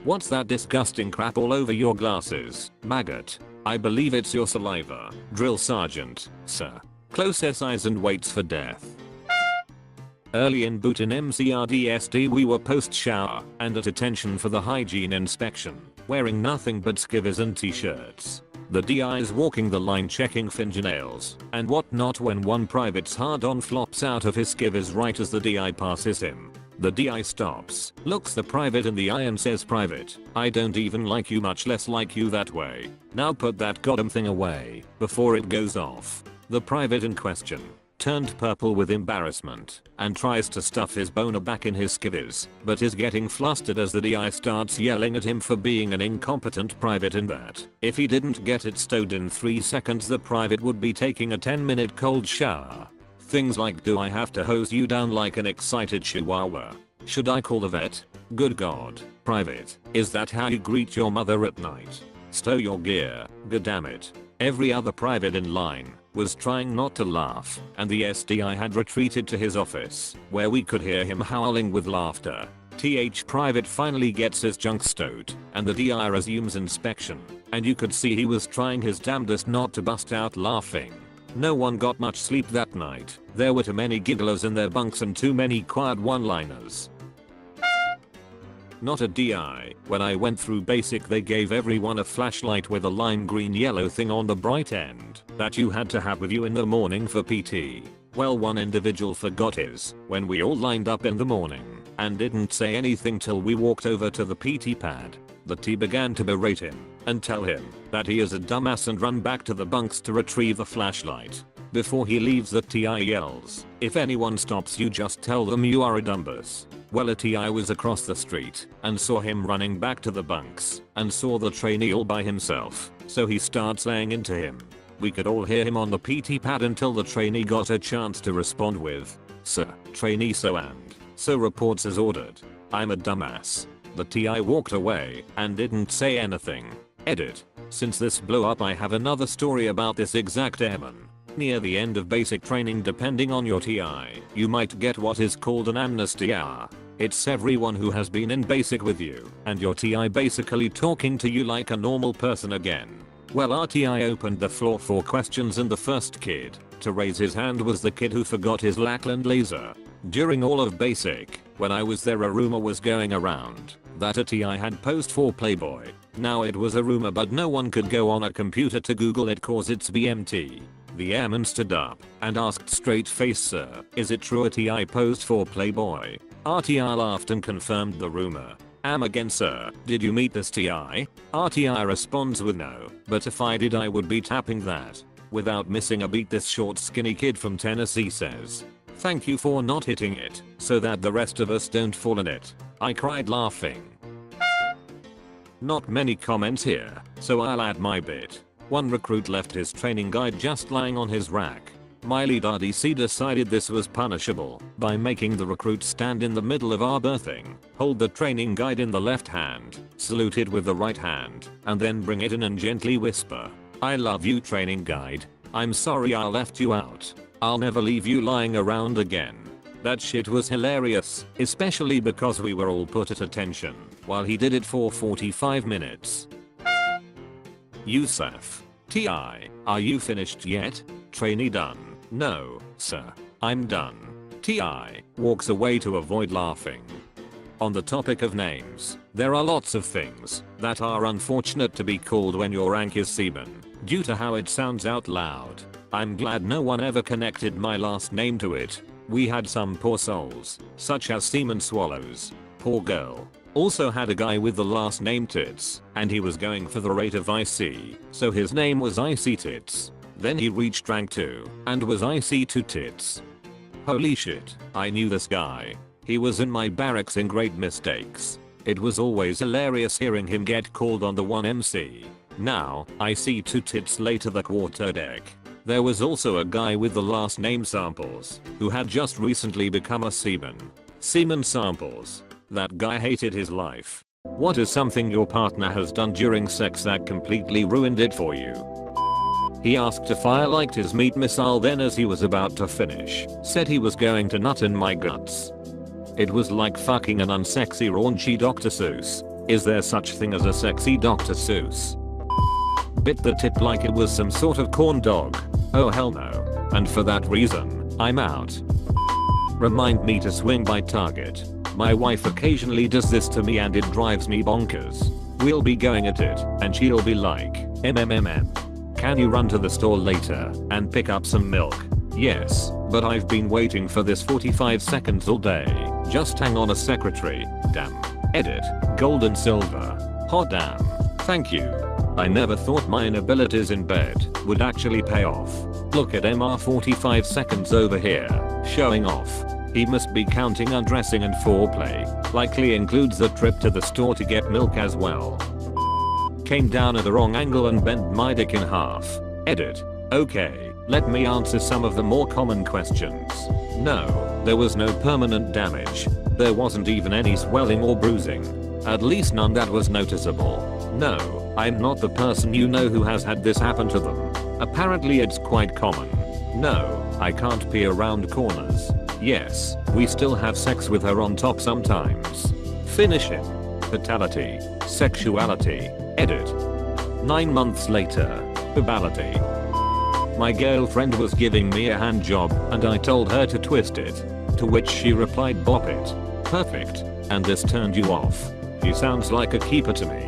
What's that disgusting crap all over your glasses, maggot? I believe it's your saliva. Drill sergeant, sir. Close SIs and waits for death. Early in boot in MCRDSD we were post shower and at attention for the hygiene inspection, wearing nothing but skivvies and t-shirts. The DI's walking the line checking fingernails and whatnot when one private's hard-on flops out of his skivvies right as the DI passes him. The DI stops, looks the private in the eye and says, "Private, I don't even like you, much less like you that way. Now put that goddamn thing away before it goes off." The private in question turned purple with embarrassment and tries to stuff his boner back in his skivvies, but is getting flustered as the DI starts yelling at him for being an incompetent private and that if he didn't get it stowed in 3 seconds the private would be taking a 10-minute cold shower. Things like, "Do I have to hose you down like an excited chihuahua? Should I call the vet? Good God, private, is that how you greet your mother at night? Stow your gear, goddammit." Every other private in line was trying not to laugh, and the SDI had retreated to his office, where we could hear him howling with laughter. Private finally gets his junk stowed, and the DI resumes inspection, and you could see he was trying his damnedest not to bust out laughing. No one got much sleep that night. There were too many gigglers in their bunks and too many quiet one-liners. Not a DI. When I went through basic they gave everyone a flashlight with a lime green yellow thing on the bright end that you had to have with you in the morning for PT. Well, one individual forgot his when we all lined up in the morning and didn't say anything till we walked over to the PT pad. The T began to berate him and tell him that he is a dumbass and run back to the bunks to retrieve the flashlight. Before he leaves, the TI yells, "If anyone stops you, just tell them you are a dumbass." Well, a TI was across the street and saw him running back to the bunks and saw the trainee all by himself, so he starts laying into him. We could all hear him on the PT pad until the trainee got a chance to respond with, "Sir, trainee so and so reports as ordered. I'm a dumbass." The TI walked away and didn't say anything. Edit. Since this blew up, I have another story about this exact airman. Near the end of basic training, depending on your TI, you might get what is called an amnesty hour. It's everyone who has been in basic with you and your TI basically talking to you like a normal person again. Well, our TI opened the floor for questions and the first kid to raise his hand was the kid who forgot his Lackland laser. During all of basic, when I was there, a rumor was going around that a TI had posed for Playboy. Now, it was a rumor, but no one could go on a computer to Google it cause it's BMT. The airman stood up and asked straight face, "Sir, is it true a TI posed for Playboy?" Our TI laughed and confirmed the rumor. Again, "Sir, did you meet this TI?" Our TI responds with no, but if I did I would be tapping that. Without missing a beat, this short skinny kid from Tennessee says, "Thank you for not hitting it so that the rest of us don't fall in it." I cried laughing. Not many comments here, so I'll add my bit. One recruit left his training guide just lying on his rack. My lead RDC decided this was punishable by making the recruit stand in the middle of our berthing, hold the training guide in the left hand, salute it with the right hand, and then bring it in and gently whisper, "I love you, training guide. I'm sorry I left you out. I'll never leave you lying around again." That shit was hilarious, especially because we were all put at attention while he did it for 45 minutes. Yusuf. TI, are you finished yet? Trainee done. No, sir. I'm done. TI walks away to avoid laughing. On the topic of names, there are lots of things that are unfortunate to be called when your rank is seaman, due to how it sounds out loud. I'm glad no one ever connected my last name to it. We had some poor souls, such as Seaman Swallows. Poor girl. Also had a guy with the last name Tits, and he was going for the rate of IC, so his name was IC Tits. Then he reached rank 2 and was IC2 Tits. Holy shit, I knew this guy. He was in my barracks in Great Mistakes. It was always hilarious hearing him get called on the 1MC. Now, IC2 Tits later the quarter deck. There was also a guy with the last name Samples, who had just recently become a seaman. Seaman Samples. That guy hated his life. What is something your partner has done during sex that completely ruined it for you? He asked if I liked his meat missile, then as he was about to finish, said he was going to nut in my guts. It was like fucking an unsexy raunchy Dr. Seuss. Is there such thing as a sexy Dr. Seuss? Bit the tip like it was some sort of corn dog. Oh hell no. And for that reason, I'm out. Remind me to swing by Target. My wife occasionally does this to me and it drives me bonkers. We'll be going at it and she'll be like, Can you run to the store later and pick up some milk? Yes, but I've been waiting for this 45 seconds all day. Just hang on a secretary. Damn. Edit. Gold and silver. Hot damn. Thank you. I never thought my inabilities in bed would actually pay off. Look at MR 45 seconds over here, showing off. He must be counting undressing and foreplay. Likely includes the trip to the store to get milk as well. Came down at the wrong angle and bent my dick in half. Edit. Okay, let me answer some of the more common questions. No, there was no permanent damage. There wasn't even any swelling or bruising. At least none that was noticeable. No, I'm not the person you know who has had this happen to them. Apparently it's quite common. No, I can't pee around corners. Yes, we still have sex with her on top sometimes. Finish him. Fatality. Sexuality. Edit. 9 months later. Babality. My girlfriend was giving me a hand job and I told her to twist it. To which she replied, bop it. Perfect. And this turned you off. He sounds like a keeper to me.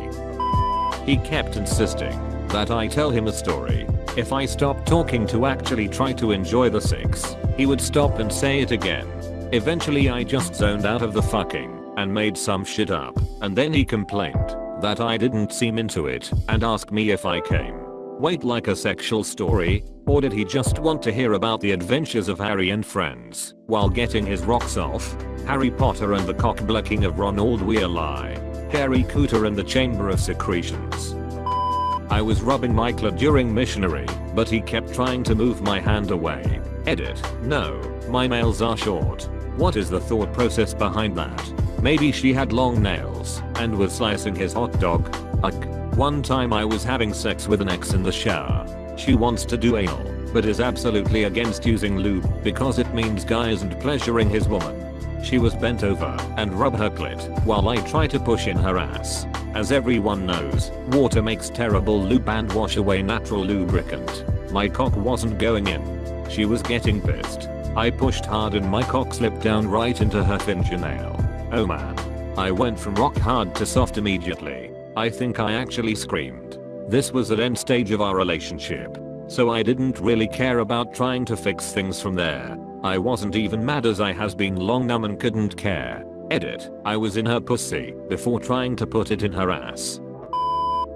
He kept insisting that I tell him a story If I stopped talking to actually try to enjoy the sex, he would stop and say it again. Eventually I just zoned out of the fucking and made some shit up, and then he complained that I didn't seem into it and asked me if I came. Wait, like a sexual story? Or did he just want to hear about the adventures of Harry and friends while getting his rocks off? Harry Potter and the cock-blocking of Ronald Weasley. Harry Cooter and the Chamber of Secretions. I was rubbing my clit during missionary, but he kept trying to move my hand away. Edit. No, my nails are short. What is the thought process behind that? Maybe she had long nails and was slicing his hot dog. Ugh. One time I was having sex with an ex in the shower. She wants to do anal, but is absolutely against using lube because it means guy isn't pleasuring his woman. She was bent over and rubbed her clit while I try to push in her ass. As everyone knows, water makes terrible lube and wash away natural lubricant. My cock wasn't going in. She was getting pissed. I pushed hard and my cock slipped down right into her fingernail. Oh man. I went from rock hard to soft immediately. I think I actually screamed. This was at end stage of our relationship, so I didn't really care about trying to fix things from there. I wasn't even mad as I has been long numb and couldn't care. Edit. I was in her pussy before trying to put it in her ass.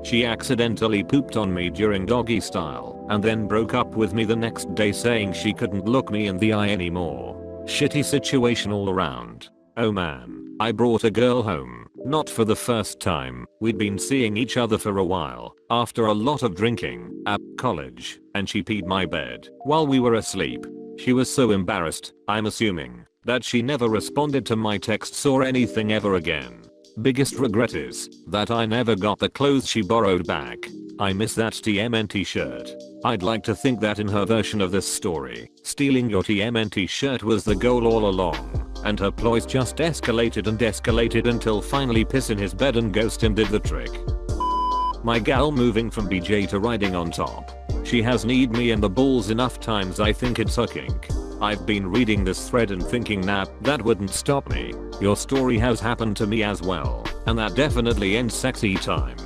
She accidentally pooped on me during doggy style and then broke up with me the next day saying she couldn't look me in the eye anymore. Shitty situation all around. Oh man. I brought a girl home, not for the first time. We'd been seeing each other for a while, after a lot of drinking, at college, and she peed my bed while we were asleep. She was so embarrassed, I'm assuming, that she never responded to my texts or anything ever again. Biggest regret is that I never got the clothes she borrowed back. I miss that TMNT shirt. I'd like to think that in her version of this story, stealing your TMNT shirt was the goal all along, and her ploys just escalated and escalated until finally piss in his bed and ghost him did the trick. My gal moving from BJ to riding on top. She has kneed me in the balls enough times I think it's a kink. I've been reading this thread and thinking nah, that wouldn't stop me. Your story has happened to me as well, and that definitely ends sexy time.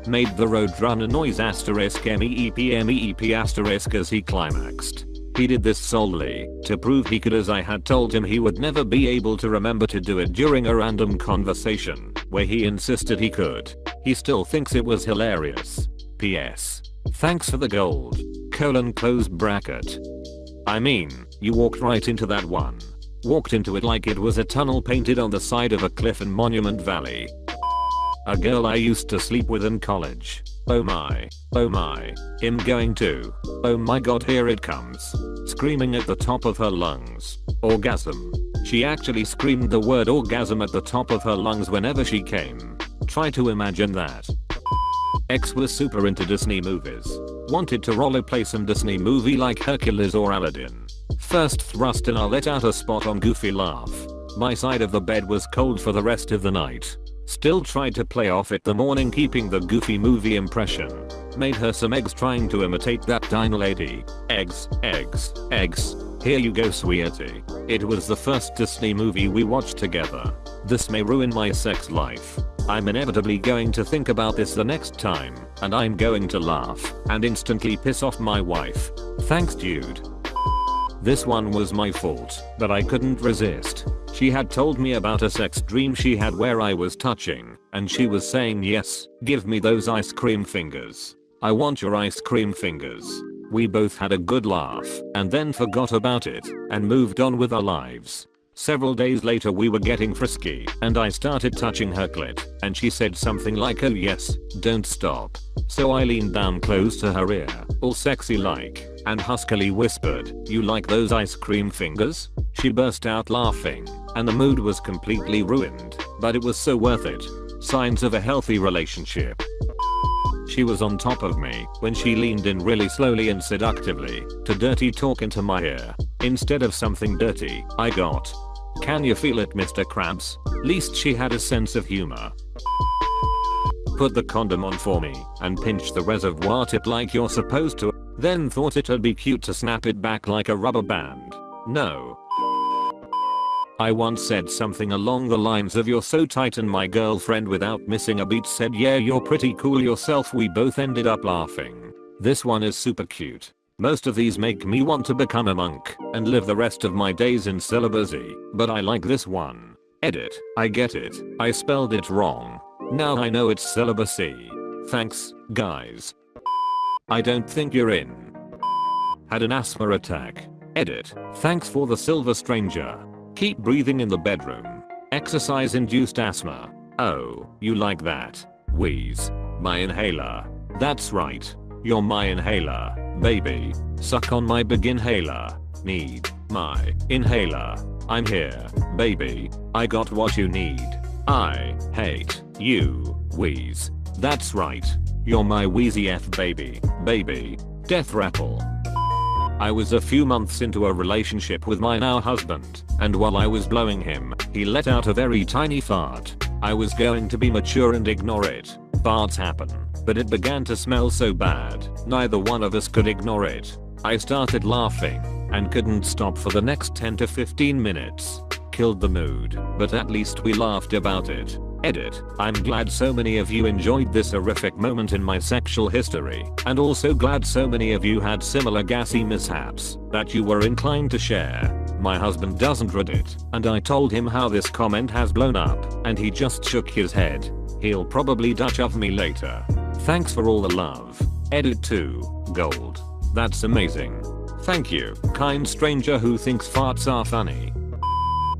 Made the roadrunner noise *meep asterisk as he climaxed. He did this solely to prove he could, as I had told him he would never be able to remember to do it during a random conversation where he insisted he could. He still thinks it was hilarious. PS. Thanks for the gold. Close bracket. I mean, you walked right into that one. Walked into it like it was a tunnel painted on the side of a cliff in Monument Valley. A girl I used to sleep with in college. Oh my. Him going to. Oh my god, here it comes. Screaming at the top of her lungs. Orgasm. She actually screamed the word orgasm at the top of her lungs whenever she came. Try to imagine that. X was super into Disney movies. Wanted to rollerplay some Disney movie like Hercules or Aladdin. First thrust and I let out a spot on Goofy laugh. My side of the bed was cold for the rest of the night. Still tried to play off it the morning keeping the Goofy movie impression. Made her some eggs trying to imitate that dino lady. Eggs. Here you go sweetie. It was the first Disney movie we watched together. This may ruin my sex life. I'm inevitably going to think about this the next time, and I'm going to laugh and instantly piss off my wife. Thanks dude. This one was my fault, but I couldn't resist. She had told me about a sex dream she had where I was touching, and she was saying yes, give me those ice cream fingers. I want your ice cream fingers. We both had a good laugh and then forgot about it and moved on with our lives. Several days later we were getting frisky and I started touching her clit and she said something like oh yes, don't stop. So I leaned down close to her ear, all sexy like, and huskily whispered, you like those ice cream fingers? She burst out laughing and the mood was completely ruined, but it was so worth it. Signs of a healthy relationship. She was on top of me when she leaned in really slowly and seductively to dirty talk into my ear. Instead of something dirty, I got, can you feel it Mr. Krabs? Least she had a sense of humor. Put the condom on for me and pinch the reservoir tip like you're supposed to, then thought it'd be cute to snap it back like a rubber band. No. I once said something along the lines of you're so tight and my girlfriend without missing a beat said yeah you're pretty cool yourself. We both ended up laughing. This one is super cute. Most of these make me want to become a monk and live the rest of my days in celibacy, but I like this one. Edit. I get it. I spelled it wrong. Now I know it's celibacy. Thanks, guys. I don't think you're in. Had an asthma attack. Edit. Thanks for the silver stranger. Keep breathing in the bedroom. Exercise induced asthma. Oh, you like that. Wheeze. My inhaler. That's right. You're my inhaler, baby. Suck on my big inhaler. Need my inhaler. I'm here, baby. I got what you need. I hate you, wheeze. That's right. You're my wheezy F baby, baby. Death rattle. I was a few months into a relationship with my now husband, and while I was blowing him, he let out a very tiny fart. I was going to be mature and ignore it. Farts happen, but it began to smell so bad, neither one of us could ignore it. I started laughing, and couldn't stop for the next 10 to 15 minutes. Killed the mood, but at least we laughed about it. Edit. I'm glad so many of you enjoyed this horrific moment in my sexual history, and also glad so many of you had similar gassy mishaps that you were inclined to share. My husband doesn't read it, and I told him how this comment has blown up, and he just shook his head. He'll probably Dutch of me later. Thanks for all the love. Edit 2. Gold. That's amazing. Thank you, kind stranger who thinks farts are funny.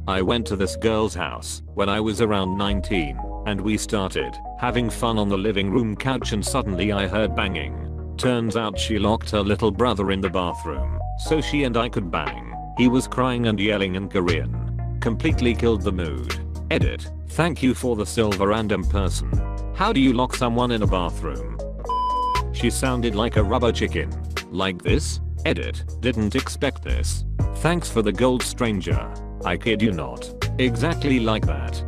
I went to this girl's house when I was around 19, and we started having fun on the living room couch, and suddenly I heard banging. Turns out she locked her little brother in the bathroom so she and I could bang. He was crying and yelling in Korean. Completely killed the mood. Edit. Thank you for the silver random person. How do you lock someone in a bathroom? She sounded like a rubber chicken. Like this? Edit. Didn't expect this. Thanks for the gold stranger. I kid you not. Exactly like that.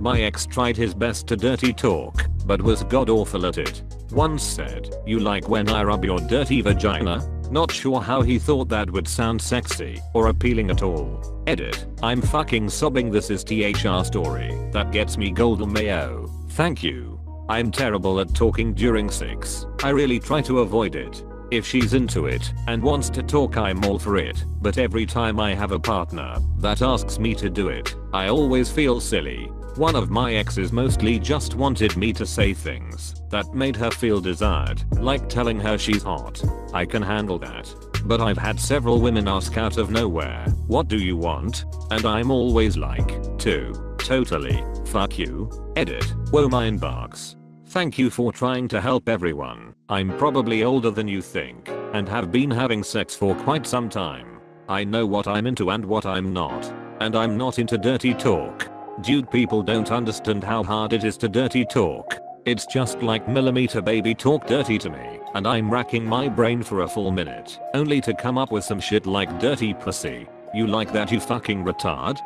My ex tried his best to dirty talk, but was god awful at it. Once said, "You like when I rub your dirty vagina?" Not sure how he thought that would sound sexy or appealing at all. Edit. I'm fucking sobbing. This is THR story that gets me golden mayo. Thank you. I'm terrible at talking during sex. I really try to avoid it. If she's into it and wants to talk, I'm all for it, but every time I have a partner that asks me to do it, I always feel silly. One of my exes mostly just wanted me to say things that made her feel desired, like telling her she's hot. I can handle that. But I've had several women ask out of nowhere, "What do you want?" And I'm always like, totally, fuck you. Edit. Whoa, my inbox. Thank you for trying to help everyone. I'm probably older than you think, and have been having sex for quite some time. I know what I'm into and what I'm not. And I'm not into dirty talk. Dude, people don't understand how hard it is to dirty talk. It's just like millimeter baby talk dirty to me, and I'm racking my brain for a full minute, only to come up with some shit like dirty pussy. You like that, you fucking retard?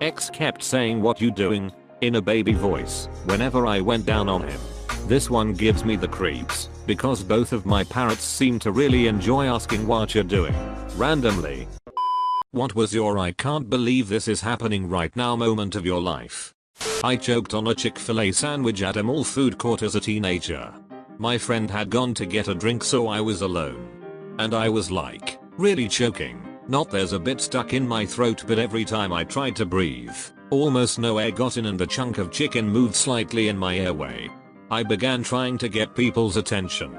X kept saying "what you doing?" in a baby voice whenever I went down on him. This one gives me the creeps, because both of my parrots seem to really enjoy asking what you're doing randomly. What was your "I can't believe this is happening right now" moment of your life? I choked on a Chick-fil-A sandwich at a mall food court as a teenager. My friend had gone to get a drink, so I was alone. And I was like, really choking. Not there's a bit stuck in my throat, but every time I tried to breathe, almost no air got in and the chunk of chicken moved slightly in my airway. I began trying to get people's attention.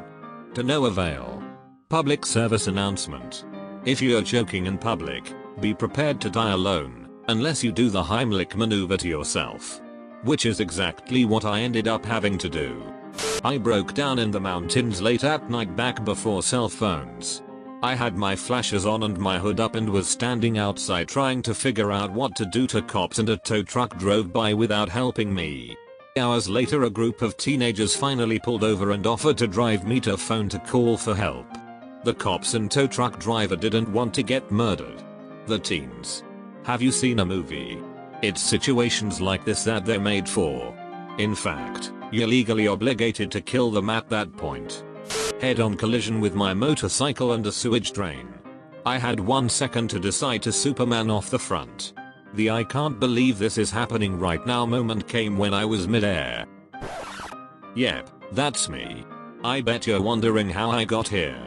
To no avail. Public service announcement. If you're choking in public, be prepared to die alone, unless you do the Heimlich maneuver to yourself. Which is exactly what I ended up having to do. I broke down in the mountains late at night back before cell phones. I had my flashes on and my hood up and was standing outside trying to figure out what to do to cops, and a tow truck drove by without helping me. Hours later, a group of teenagers finally pulled over and offered to drive me to a phone to call for help. The cops and tow truck driver didn't want to get murdered. The teens. Have you seen a movie? It's situations like this that they're made for. In fact, you're legally obligated to kill them at that point. Head-on collision with my motorcycle and a sewage drain. I had 1 second to decide to Superman off the front. The "I can't believe this is happening right now" moment came when I was mid-air. Yep, that's me. I bet you're wondering how I got here.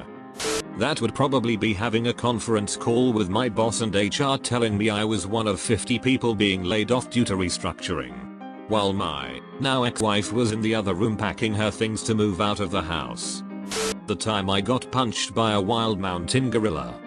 That would probably be having a conference call with my boss and HR telling me I was one of 50 people being laid off due to restructuring. While my now ex-wife was in the other room packing her things to move out of the house. The time I got punched by a wild mountain gorilla.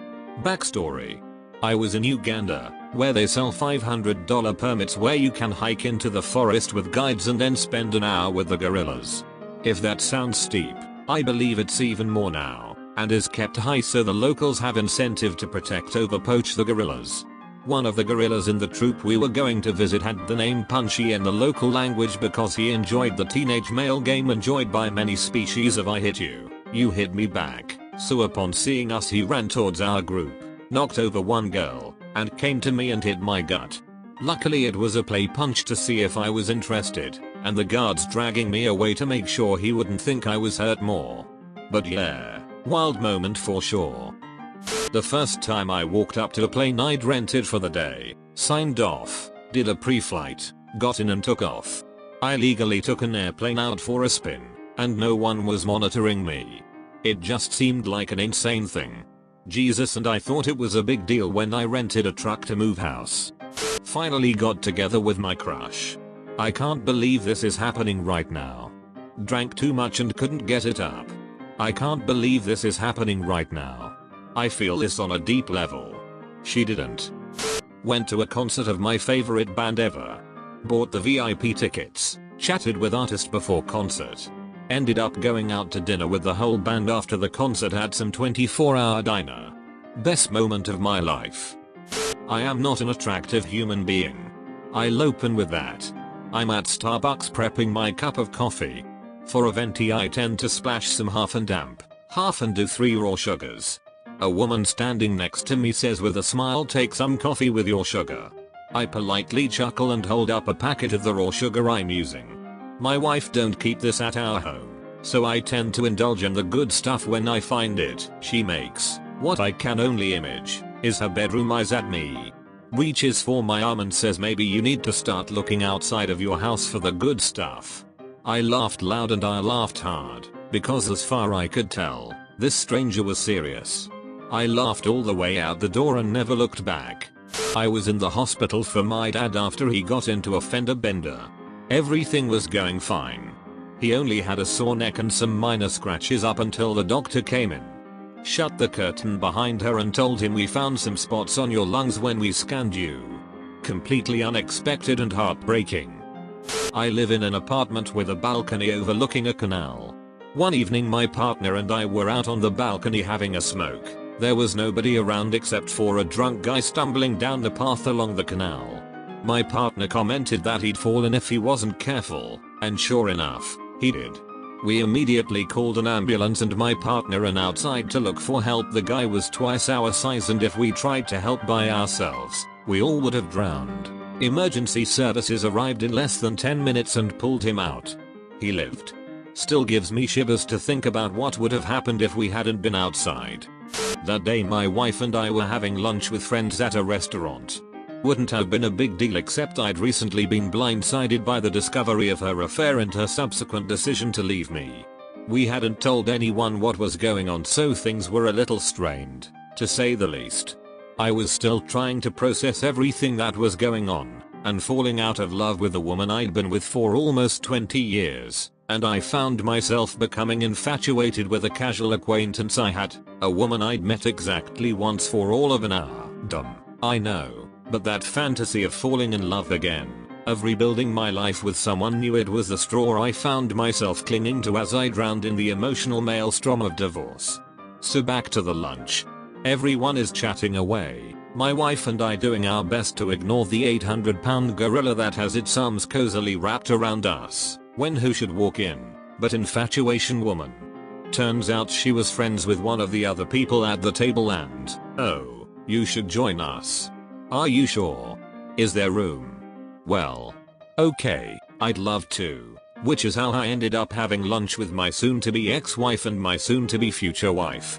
Backstory. I was in Uganda, where they sell $500 permits where you can hike into the forest with guides and then spend an hour with the gorillas. If that sounds steep, I believe it's even more now, and is kept high so the locals have incentive to protect overpoach the gorillas. One of the gorillas in the troop we were going to visit had the name Punchy in the local language because he enjoyed the teenage male game enjoyed by many species of I hit you, you hit me back, so upon seeing us he ran towards our group, knocked over one girl, and came to me and hit my gut. Luckily it was a play punch to see if I was interested, and the guards dragging me away to make sure he wouldn't think I was hurt more. But yeah, wild moment for sure. The first time I walked up to a plane I'd rented for the day, signed off, did a pre-flight, got in and took off. I legally took an airplane out for a spin, and no one was monitoring me. It just seemed like an insane thing. Jesus, and I thought it was a big deal when I rented a truck to move house. Finally got together with my crush. I can't believe this is happening right now. Drank too much and couldn't get it up. I can't believe this is happening right now. I feel this on a deep level. She didn't. Went to a concert of my favorite band ever. Bought the VIP tickets, chatted with artist before concert. Ended up going out to dinner with the whole band after the concert at some 24-hour diner. Best moment of my life. I am not an attractive human being. I'll open with that. I'm at Starbucks prepping my cup of coffee. For a venti I tend to splash some half and damp, half and do 3 raw sugars. A woman standing next to me says with a smile, take some coffee with your sugar. I politely chuckle and hold up a packet of the raw sugar I'm using. My wife don't keep this at our home, so I tend to indulge in the good stuff when I find it. She makes what I can only image is her bedroom eyes at me. Reaches for my arm and says maybe you need to start looking outside of your house for the good stuff. I laughed loud and I laughed hard, because as far I could tell, this stranger was serious. I laughed all the way out the door and never looked back. I was in the hospital for my dad after he got into a fender bender. Everything was going fine. He only had a sore neck and some minor scratches up until the doctor came in. Shut the curtain behind her and told him we found some spots on your lungs when we scanned you. Completely unexpected and heartbreaking. I live in an apartment with a balcony overlooking a canal. One evening my partner and I were out on the balcony having a smoke. There was nobody around except for a drunk guy stumbling down the path along the canal. My partner commented that he'd fallen if he wasn't careful, and sure enough, he did. We immediately called an ambulance and my partner ran outside to look for help. The guy was twice our size and if we tried to help by ourselves, we all would have drowned. Emergency services arrived in less than 10 minutes and pulled him out. He lived. Still gives me shivers to think about what would have happened if we hadn't been outside. That day my wife and I were having lunch with friends at a restaurant. Wouldn't have been a big deal except I'd recently been blindsided by the discovery of her affair and her subsequent decision to leave me. We hadn't told anyone what was going on, so things were a little strained, to say the least. I was still trying to process everything that was going on, and falling out of love with a woman I'd been with for almost 20 years, and I found myself becoming infatuated with a casual acquaintance I had, a woman I'd met exactly once for all of an hour. Dumb, I know, but that fantasy of falling in love again, of rebuilding my life with someone new, it was the straw I found myself clinging to as I drowned in the emotional maelstrom of divorce. So back to the lunch. Everyone is chatting away, my wife and I doing our best to ignore the 800-pound gorilla that has its arms cozily wrapped around us, when who should walk in but infatuation woman. Turns out she was friends with one of the other people at the table and, oh, you should join us. Are you sure? Is there room? Well, okay, I'd love to, which is how I ended up having lunch with my soon-to-be ex-wife and my soon-to-be future wife.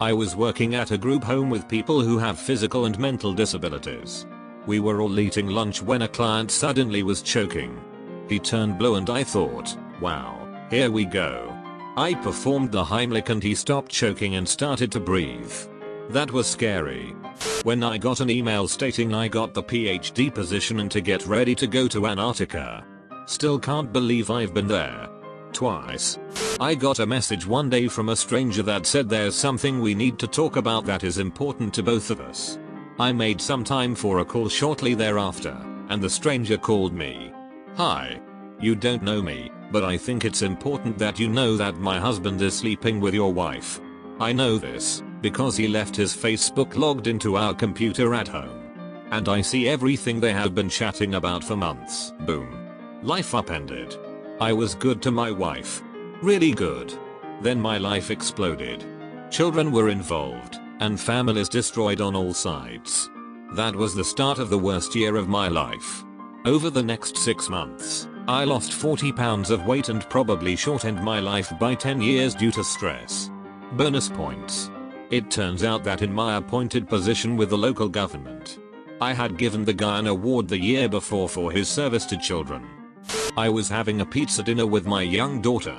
I was working at a group home with people who have physical and mental disabilities. We were all eating lunch when a client suddenly was choking. He turned blue and I thought, wow, here we go. I performed the Heimlich and he stopped choking and started to breathe. That was scary. When I got an email stating I got the PhD position and to get ready to go to Antarctica. Still can't believe I've been there. Twice. I got a message one day from a stranger that said there's something we need to talk about that is important to both of us. I made some time for a call shortly thereafter, and the stranger called me. Hi. You don't know me, but I think it's important that you know that my husband is sleeping with your wife. I know this, because he left his Facebook logged into our computer at home. And I see everything they have been chatting about for months. Boom. Life upended. I was good to my wife. Really good. Then my life exploded. Children were involved, and families destroyed on all sides. That was the start of the worst year of my life. Over the next 6 months, I lost 40 pounds of weight and probably shortened my life by 10 years due to stress. Bonus points. It turns out that in my appointed position with the local government, I had given the guy an award the year before for his service to children. I was having a pizza dinner with my young daughter.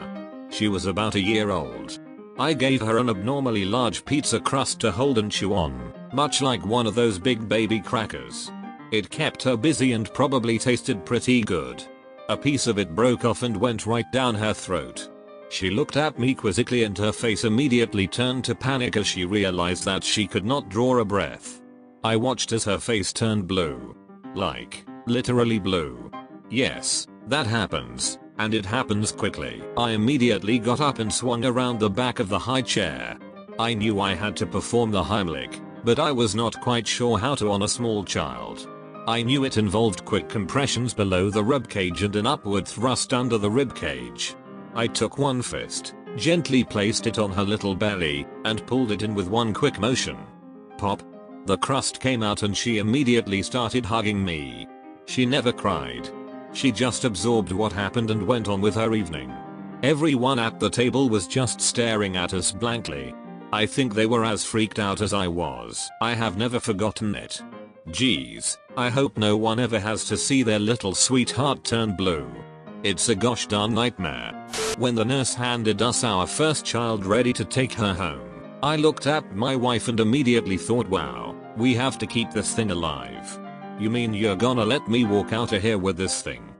She was about a year old. I gave her an abnormally large pizza crust to hold and chew on, much like one of those big baby crackers. It kept her busy and probably tasted pretty good. A piece of it broke off and went right down her throat. She looked at me quizzically and her face immediately turned to panic as she realized that she could not draw a breath. I watched as her face turned blue. Like, literally blue. Yes, that happens, and it happens quickly. I immediately got up and swung around the back of the high chair. I knew I had to perform the Heimlich, but I was not quite sure how to on a small child. I knew it involved quick compressions below the ribcage and an upward thrust under the ribcage. I took one fist, gently placed it on her little belly, and pulled it in with one quick motion. Pop. The crust came out and she immediately started hugging me. She never cried. She just absorbed what happened and went on with her evening. Everyone at the table was just staring at us blankly. I think they were as freaked out as I was. I have never forgotten it. Geez, I hope no one ever has to see their little sweetheart turn blue. It's a gosh darn nightmare. When the nurse handed us our first child ready to take her home, I looked at my wife and immediately thought, wow, we have to keep this thing alive. You mean you're gonna let me walk out of here with this thing?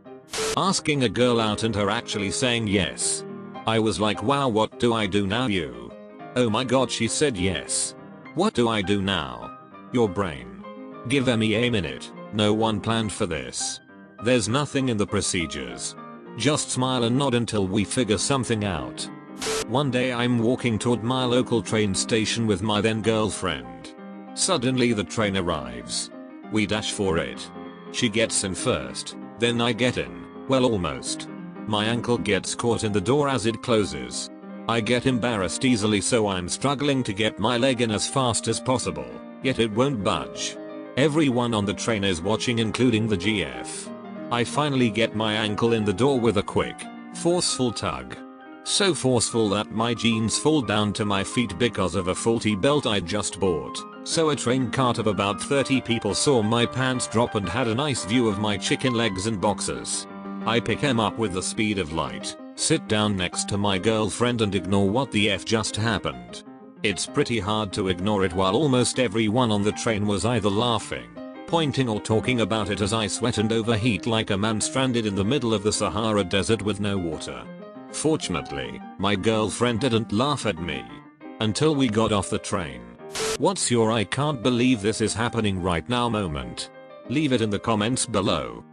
Asking a girl out and her actually saying yes. I was like, wow, what do I do now you? Oh my god, she said yes. What do I do now? Your brain. Give me a minute, no one planned for this. There's nothing in the procedures. Just smile and nod until we figure something out. One day I'm walking toward my local train station with my then girlfriend. Suddenly the train arrives. We dash for it. She gets in first, then I get in, well almost. My ankle gets caught in the door as it closes. I get embarrassed easily, so I'm struggling to get my leg in as fast as possible, yet it won't budge. Everyone on the train is watching, including the GF. I finally get my ankle in the door with a quick, forceful tug. So forceful that my jeans fall down to my feet because of a faulty belt I just bought. So a train cart of about 30 people saw my pants drop and had a nice view of my chicken legs and boxers. I pick him up with the speed of light, sit down next to my girlfriend and ignore what the F just happened. It's pretty hard to ignore it while almost everyone on the train was either laughing, pointing or talking about it as I sweat and overheat like a man stranded in the middle of the Sahara Desert with no water. Fortunately, my girlfriend didn't laugh at me until we got off the train. What's your I can't believe this is happening right now moment? Leave it in the comments below.